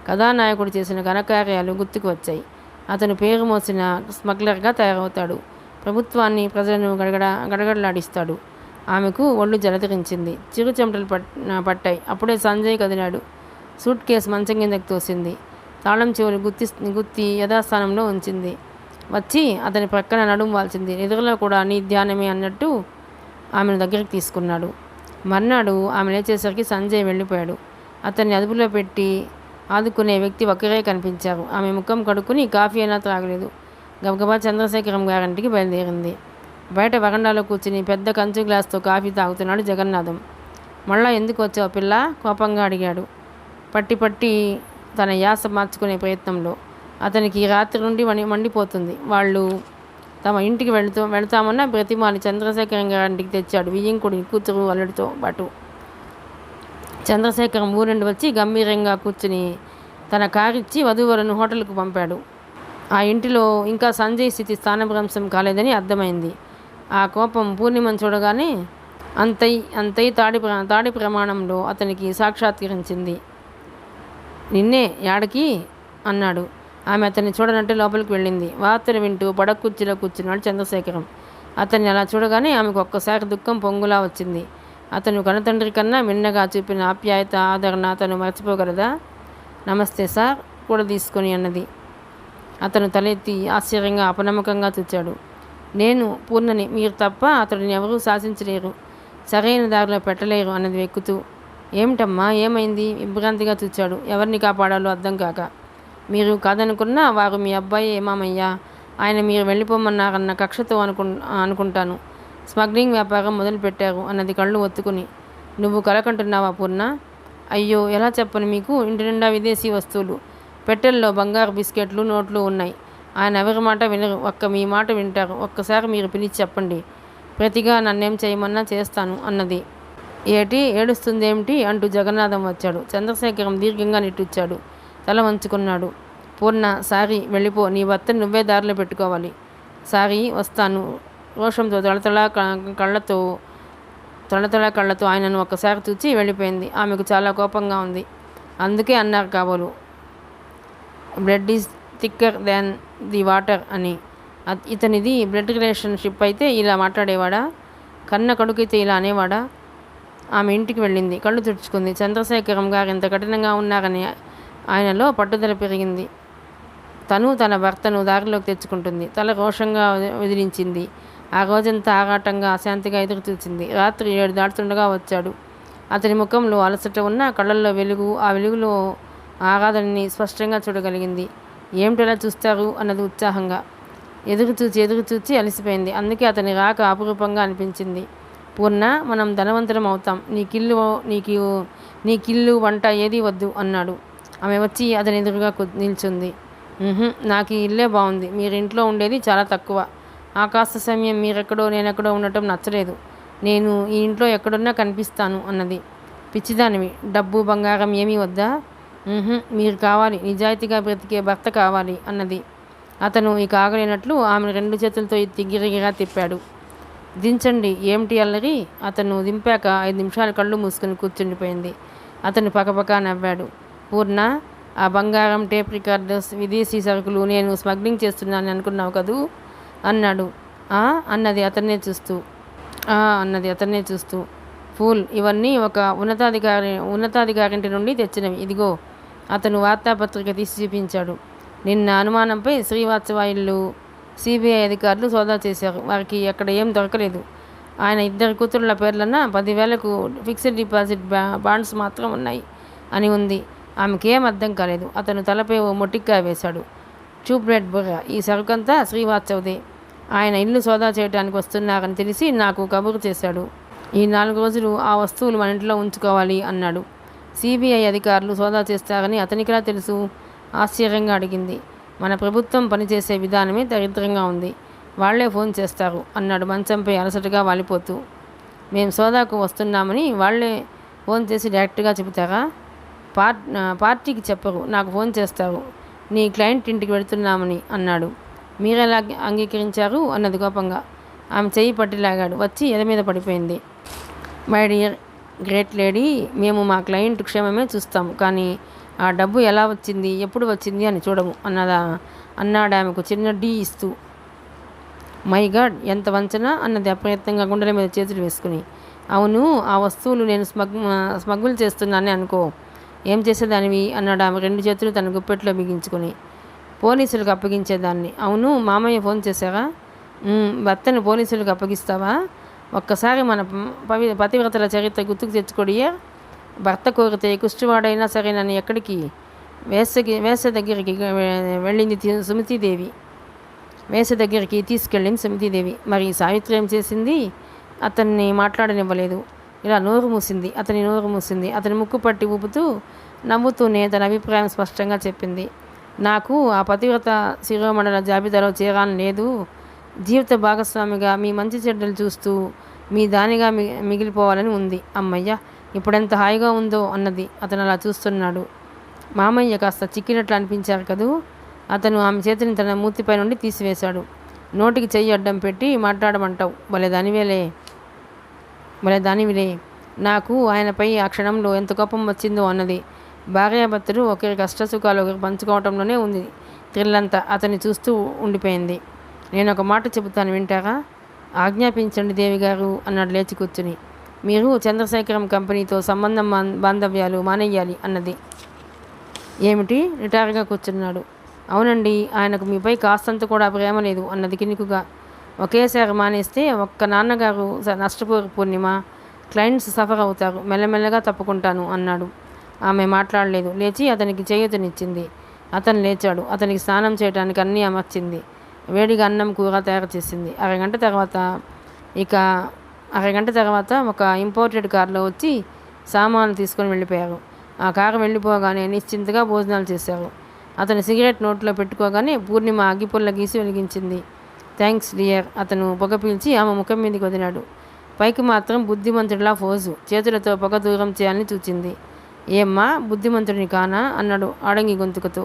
కథానాయకుడు చేసిన ఘనకార్యాలు గుర్తుకు వచ్చాయి. అతను పేరు మోసిన స్మగ్లర్గా తయారవుతాడు. ప్రభుత్వాన్ని, ప్రజలను గడగడలాడిస్తాడు. ఆమెకు ఒళ్ళు జలధరించింది. చిరు చెమటలు పట్టాయి. అప్పుడే సంజయ్ కదిలాడు. సూట్ కేసు మంచం కిందకు తోసింది. తాళం చెవులు గుత్తి యథాస్థానంలో ఉంచింది. వచ్చి అతని ప్రక్కన నడుము వాల్చింది. నిద్రలో కూడా నీ ధ్యానమే అన్నట్టు ఆమెను దగ్గరికి తీసుకున్నాడు. మర్నాడు ఆమె లేచేసరికి సంజయ్ వెళ్ళిపోయాడు. అతన్ని అదుపులో పెట్టి ఆదుకునే వ్యక్తి ఒక్కరే కనిపించారు. ఆమె ముఖం కడుక్కుని కాఫీ అయినా త్రాగలేదు. గబగబా చంద్రశేఖరం గారింటికి బయలుదేరింది. బయట వరండాలో కూర్చుని పెద్ద కంచు గ్లాస్తో కాఫీ తాగుతున్నాడు జగన్నాథం. మళ్ళా ఎందుకు వచ్చావు పిల్ల? కోపంగా అడిగాడు. పట్టి తన యాస మార్చుకునే ప్రయత్నంలో. అతనికి రాత్రి నుండి మండిపోతుంది. వాళ్ళు తమ ఇంటికి వెళతామన్న బ్రతిమాలి చంద్రశేఖరం గారింటికి తెచ్చాడు వియ్యంకుడి కూతురు అల్లుడితో పాటు. చంద్రశేఖరం ఊరండి వచ్చి గంభీరంగా కూర్చుని తన కారిచ్చి వధూవరులను హోటల్కు పంపాడు. ఆ ఇంటిలో ఇంకా సంజయ్ స్థితి స్థానభ్రంశం కాలేదని అర్థమైంది. ఆ కోపం పూర్ణిమను చూడగానే అంతై తాడి ప్రమాణంలో అతనికి సాక్షాత్కరించింది. నిన్నే యాడకి అన్నాడు. ఆమె అతన్ని చూడనట్టు లోపలికి వెళ్ళింది. వార్తలు వింటూ పడకుర్చీలో కూర్చున్నాడు చంద్రశేఖరం. అతన్ని అలా చూడగానే ఆమెకు ఒక్కసారి దుఃఖం పొంగులా వచ్చింది. అతను కనతండ్రి కన్నా మిన్నగా చూపిన ఆప్యాయత, ఆదరణ అతను మర్చిపోగలదా? నమస్తే సార్ కూడా తీసుకొని అన్నది. అతను తలెత్తి ఆశ్చర్యంగా అపనమ్మకంగా చూచాడు. నేను పూర్ణని, మీరు తప్ప అతడిని ఎవరూ శాసించలేరు, సరైన దారిలో పెట్టలేరు అన్నది వెక్కుతూ. ఏమిటమ్మా, ఏమైంది? విభ్రాంతిగా చూచాడు. ఎవరిని కాపాడాలో అర్థం కాక. మీరు కాదనుకున్నా వారు మీ అబ్బాయి ఏమామయ్యా, ఆయన మీరు వెళ్ళిపోమన్నారన్న కక్షతో అనుకుంటాను. స్మగ్లింగ్ వ్యాపారం మొదలుపెట్టారు అన్నది కళ్ళు ఒత్తుకుని. నువ్వు కలకంటున్నావా పూర్ణ? అయ్యో, ఎలా చెప్పను మీకు? ఇంటి నిండా విదేశీ వస్తువులు, పెట్టెల్లో బంగారు బిస్కెట్లు, నోట్లు ఉన్నాయి. ఆయన ఎవరి మాట వినరు, మీ మాట వింటారు. ఒక్కసారి మీరు పిలిచి చెప్పండి, ప్రతిగా నన్నేం చేయమన్నా చేస్తాను అన్నది. ఏటి ఏడుస్తుందేమిటి అంటూ జగన్నాథం వచ్చాడు. చంద్రశేఖరం దీర్ఘంగా నిట్టూచాడు. తల వంచుకున్నాడు. పూర్ణ, సారీ, వెళ్ళిపో. నీ భర్తను నువ్వే దారిలో పెట్టుకోవాలి. సారీ, వస్తాను. రోషంతో తళతళ కళ్ళతో ఆయనను ఒక్కసారి చూచి వెళ్ళిపోయింది. ఆమెకు చాలా కోపంగా ఉంది. అందుకే అన్నారు కాబోలు, blood is thicker than the water అని. ఇతనిది బ్లడ్ రిలేషన్షిప్ అయితే ఇలా మాట్లాడేవాడా? కన్న కొడుకైతే ఇలా అనేవాడా? ఆమె ఇంటికి వెళ్ళింది. కళ్ళు తుడుచుకుంది. చంద్రశేఖరం గారు ఎంత కఠినంగా ఉన్నారని ఆయనలో పట్టుదల పెరిగింది. తను తన భర్తను దారిలోకి తెచ్చుకుంటుంది. తల రోషంగా విదిలించింది. ఆ రోజంతా ఆరాటంగా అశాంతిగా ఎదురు చూసింది. రాత్రి 7 దాటుతుండగా వచ్చాడు. అతని ముఖంలో అలసట ఉన్న కళ్ళల్లో వెలుగు, ఆ వెలుగులో ఆరాధనని స్పష్టంగా చూడగలిగింది. ఏమిటలా చూస్తారు అన్నది ఉత్సాహంగా. ఎదురు చూచి అలసిపోయింది. అందుకే అతని రాక అపురూపంగా అనిపించింది. పూర్ణ, మనం ధనవంతరం అవుతాం. నీకిల్లు వంట ఏదీ వద్దు అన్నాడు. ఆమె వచ్చి అతని ఎదురుగా నిల్చుంది. నాకు ఈ ఇల్లే బాగుంది. మీరింట్లో ఉండేది చాలా తక్కువ. ఆ కాస్త సమయం మీరెక్కడో నేనెక్కడో ఉండటం నచ్చలేదు. నేను ఈ ఇంట్లో ఎక్కడున్నా కనిపిస్తాను అన్నది. పిచ్చిదానివి, డబ్బు బంగారం ఏమీ వద్దా? మీరు కావాలి, నిజాయితీగా బ్రతికే భర్త కావాలి అన్నది. అతను ఇక ఆగలేనట్లు ఆమెను 2 చేతులతో ఎత్తి గిరగిరా తిప్పాడు. దించండి, ఏమిటి అల్లరి? అతను దింపాక 5 నిమిషాలు కళ్ళు మూసుకుని కూర్చుండిపోయింది. అతను పకపకా నవ్వాడు. పూర్ణ, ఆ బంగారం, టేప్ రికార్డర్స్, విదేశీ సరుకులు నేను స్మగ్లింగ్ చేస్తున్నానని అనుకున్నావు కదూ అన్నాడు. అన్నది అతన్నే చూస్తూ. ఫూల్, ఇవన్నీ ఒక ఉన్నతాధికారింటి నుండి తెచ్చినవి. ఇదిగో. అతను వార్తాపత్రిక తీసి చూపించాడు. నిన్న అనుమానంపై శ్రీవాత్సవ ఇల్లు సిబిఐ అధికారులు సోదా చేశారు. వారికి అక్కడ ఏం దొరకలేదు. ఆయన 2 కూతుళ్ళ పేర్లన్న 10,000కు ఫిక్స్డ్ డిపాజిట్ బాండ్స్ మాత్రం ఉన్నాయి అని ఉంది. ఆమెకేం అర్థం కాలేదు. అతను తలపై ఓ మొట్టికాయ వేశాడు. ట్యూబ్లైట్ బుర్ర, ఈ సరుకంతా శ్రీవాత్సవదే. ఆయన ఇల్లు సోదా చేయడానికి వస్తున్నారని తెలిసి నాకు కబురు చేశాడు. ఈ 4 రోజులు ఆ వస్తువులు మన ఇంట్లో ఉంచుకోవాలి అన్నాడు. సిబిఐ అధికారులు సోదా చేస్తారని అతనికిలా తెలుసు? ఆశ్చర్యంగా అడిగింది. మన ప్రభుత్వం పనిచేసే విధానమే దరిద్రంగా ఉంది. వాళ్లే ఫోన్ చేస్తారు అన్నాడు మంచంపై అలసటగా వాలిపోతూ. మేము సోదాకు వస్తున్నామని వాళ్లే ఫోన్ చేసి డైరెక్ట్గా చెబుతారా? పార్టీకి చెప్పరు, నాకు ఫోన్ చేస్తారు. నీ క్లయింట్ ఇంటికి వెళుతున్నామని అన్నాడు. మీరెలా అంగీకరించారు అన్నది కోపంగా. ఆమె చెయ్యి పట్టిలాగాడు. వచ్చి ఎద మీద పడిపోయింది. మై డియర్ గ్రేట్ లేడీ, మేము మా క్లయింట్ క్షేమమే చూస్తాము, కానీ ఆ డబ్బు ఎలా వచ్చింది, ఎప్పుడు వచ్చింది అని చూడము అన్నాడు ఆమెకు చిన్న డీ ఇస్తూ. మై గాడ్, ఎంత వంచన అన్నది అప్రయత్నంగా గుండెల మీద చేతులు వేసుకుని. అవును, ఆ వస్తువులు నేను స్మగుల్ చేస్తున్నానని అనుకో. ఏం చేసేదానివి అన్నాడు ఆమె 2 చేతులు తన గుప్పెట్లో బిగించుకొని. పోలీసులకు అప్పగించేదాన్ని. అవును, మామయ్య ఫోన్ చేశారా? భర్తను పోలీసులకు అప్పగిస్తావా? ఒక్కసారి మన పతివ్రతల చరిత్ర గుర్తుకు తెచ్చుకోడియే. భర్త కోరితే కుష్టివాడైనా సరే నన్ను ఎక్కడికి వేస దగ్గరికి వెళ్ళింది సుమతీదేవి. వేస దగ్గరికి తీసుకెళ్ళింది సుమతీదేవి. మరి సావిత్రి ఏం చేసింది? అతన్ని మాట్లాడనివ్వలేదు. ఇలా అతని నోరు మూసింది. అతని ముక్కు పట్టి ఊపుతూ నవ్వుతూనే తన అభిప్రాయం స్పష్టంగా చెప్పింది. నాకు ఆ పతివ్రత శిరోమణుల జాబితాలో చేరాలని లేదు. జీవిత భాగస్వామిగా మీ మంచి చెడ్డలు చూస్తూ మీ దానిగా మిగిలిపోవాలని ఉంది. అమ్మయ్య, ఇప్పుడెంత హాయిగా ఉందో అన్నది. అతను అలా చూస్తున్నాడు. మామయ్య కాస్త చిక్కినట్లు అనిపించారు కదూ. అతను ఆమె చేతిని తన మూతిపై నుండి తీసివేశాడు. నోటికి చెయ్యి అడ్డం పెట్టి మాట్లాడమంటావు, భలే దానివిలే. నాకు ఆయనపై ఆ క్షణంలో ఎంత కోపం వచ్చిందో అన్నది. భార్యాభర్తలు ఒకరి కష్టసుఖాలు ఒకరు పంచుకోవటంలోనే ఉంది థ్రిల్లంతా. అతన్ని చూస్తూ ఉండిపోయింది. నేను ఒక మాట చెబుతాను, వింటారా? ఆజ్ఞాపించండి దేవి గారు అన్నాడు లేచి కూర్చుని. మీరు చంద్రశేఖరం కంపెనీతో సంబంధం బాంధవ్యాలు మానేయాలి అన్నది. ఏమిటి? రిటైర్గా కూర్చున్నాడు. అవునండి, ఆయనకు మీపై కాస్తంత కూడా ప్రేమ లేదు అన్నది కినుకుగా. ఒకేసారి మానేస్తే ఒక్క నాన్నగారు నష్టపోరు పూర్ణిమ. క్లయింట్స్ సఫర్ అవుతారు. మెల్లమెల్లగా తప్పుకుంటాను అన్నాడు. ఆమె మాట్లాడలేదు. లేచి అతనికి చేయూతనిచ్చింది. అతను లేచాడు. అతనికి స్నానం చేయడానికి అన్నీ అమర్చింది. వేడిగా అన్నం కూర తయారు చేసింది. అరగంట తర్వాత ఒక ఇంపోర్టెడ్ కారులో వచ్చి సామాన్లు తీసుకొని వెళ్ళిపోయారు. ఆ కారు వెళ్ళిపోగానే నిశ్చింతగా భోజనాలు చేశారు. అతను సిగరెట్ నోట్లో పెట్టుకోగానే పూర్ణిమ అగ్గిపుల్ల గీసి వెలిగించింది. Thanks dear. అతను పొగ పీల్చి ఆమె ముఖం మీదకి వదిలాడు. పైకి మాత్రం బుద్ధిమంతుడిలా ఫోజు. చేతులతో పొగ దూరం చేయాలని చూచింది. ఏమ్మా, బుద్ధిమంతుడిని కానా అన్నాడు ఆడంగి గొంతుకతో.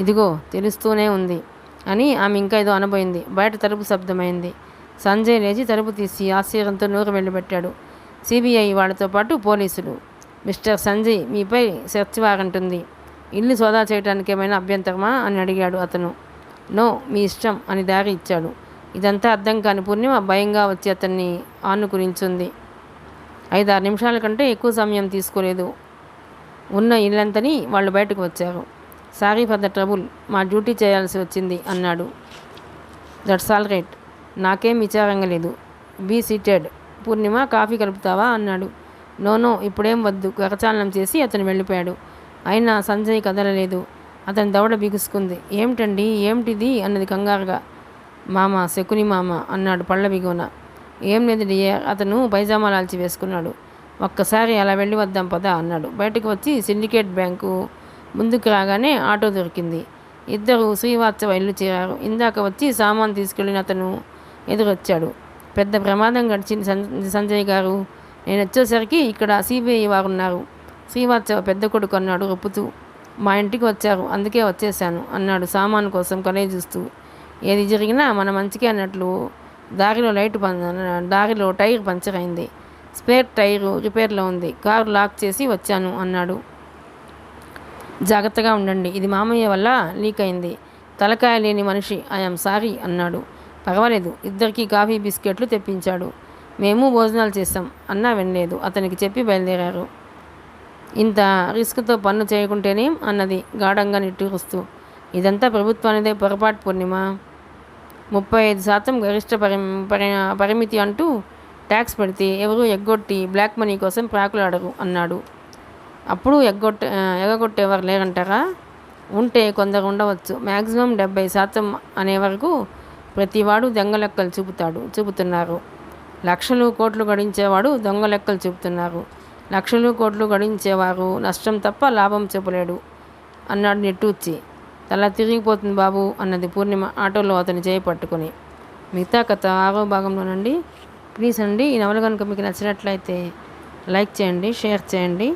ఇదిగో తెలుస్తూనే ఉంది అని ఆమె ఇంకా ఏదో అనబోయింది. బయట తలుపు శబ్దమైంది. సంజయ్ లేచి తలుపు తీసి ఆశ్చర్యంతో నోరు వెళ్ళిపెట్టాడు. సిబిఐ వాళ్ళతో పాటు పోలీసులు. మిస్టర్ సంజయ్, మీపై సెర్చ్ వారెంట్ ఉంది. ఇల్లు సోదా చేయడానికి ఏమైనా అభ్యంతరమా అని అడిగాడు అతను. నో, మీ ఇష్టం అని దారి ఇచ్చాడు. ఇదంతా అర్థం కాని పూర్ణిమ భయంగా వచ్చి అతన్ని ఆనుకునించుంది. 5-6 నిమిషాల కంటే ఎక్కువ సమయం తీసుకోలేదు. ఉన్న ఇల్లంతని వాళ్ళు బయటకు వచ్చారు. సారీ ఫర్ ద ట్రబుల్, మా డ్యూటీ చేయాల్సి వచ్చింది అన్నాడు. దట్స్ ఆల్ రైట్, నాకేం విచారంగా లేదు. Be seated. పూర్ణిమ కాఫీ కలుపుతావా అన్నాడు. నో ఇప్పుడేం వద్దు. కరచాలనం చేసి అతను వెళ్ళిపోయాడు. అయినా సంజయ్ కదలలేదు. అతని దవడ బిగుసుకుంది. ఏమిటండి, ఏమిటిది అన్నది కంగారుగా. మామ, శకుని మామ అన్నాడు పళ్ళ బిగున. ఏం లేదు డియర్. అతను పైజామా లాల్చి వేసుకున్నాడు. ఒక్కసారి అలా వెళ్ళి వద్దాం పదా అన్నాడు. బయటకు వచ్చి సిండికేట్ బ్యాంకు ముందుకు రాగానే ఆటో దొరికింది. ఇద్దరు శ్రీవాత్సవ ఇల్లు చేరారు. ఇందాక వచ్చి సామాన్ తీసుకెళ్ళిన అతను ఎదురొచ్చాడు. పెద్ద ప్రమాదం గడిచింది సంజయ్ గారు. నేను వచ్చేసరికి ఇక్కడ సిబిఐ వారు ఉన్నారు. శ్రీవాత్సవ పెద్ద కొడుకు అన్నాడు రొప్పుతూ. మా ఇంటికి వచ్చారు, అందుకే వచ్చేసాను అన్నాడు సామాను కోసం కలయి చూస్తూ. ఏది జరిగినా మన మంచికే అన్నట్లు దారిలో టైర్ పంచర్ అయింది. స్పేర్ టైరు రిపేర్లో ఉంది. కారు లాక్ చేసి వచ్చాను అన్నాడు. జాగ్రత్తగా ఉండండి, ఇది మామయ్య వల్ల లీక్ అయింది. తలకాయ లేని మనిషి, ఐఎమ్ సారీ అన్నాడు. పర్వాలేదు. ఇద్దరికి కాఫీ బిస్కెట్లు తెప్పించాడు. మేము భోజనాలు చేస్తాం అన్నా వినలేదు. అతనికి చెప్పి బయలుదేరారు. ఇంత రిస్క్తో పన్ను చేయకుంటేనేం అన్నది గాఢంగా నిట్టూరుస్తూ. ఇదంతా ప్రభుత్వానిదే పొరపాటు పూర్ణిమ. 35% గరిష్ట పరిమితి అంటూ ట్యాక్స్ పెడితే ఎవరు ఎగ్గొట్టి బ్లాక్ మనీ కోసం ప్రాకులాడరు అన్నాడు. అప్పుడు ఎగగొట్టేవారు లేరంటారా? ఉంటే కొందరు ఉండవచ్చు. మ్యాక్సిమం 70% అనే వరకు ప్రతివాడు దొంగ లెక్కలు చూపుతున్నారు. లక్షలు కోట్లు గడించేవాడు దొంగ లెక్కలు చూపుతున్నారు. లక్షలు కోట్లు గడించేవారు నష్టం తప్ప లాభం చెప్పలేడు అన్నాడు నిట్టూర్చి. తల తిరిగిపోతుంది బాబు అన్నది పూర్ణిమ ఆటోలో అతని చేయి పట్టుకొని. మిగతా కథ 6వ భాగంలోనండి. ప్లీజ్ అండి, ఈ నవల కనుక మీకు నచ్చినట్లయితే లైక్ చేయండి, షేర్ చేయండి.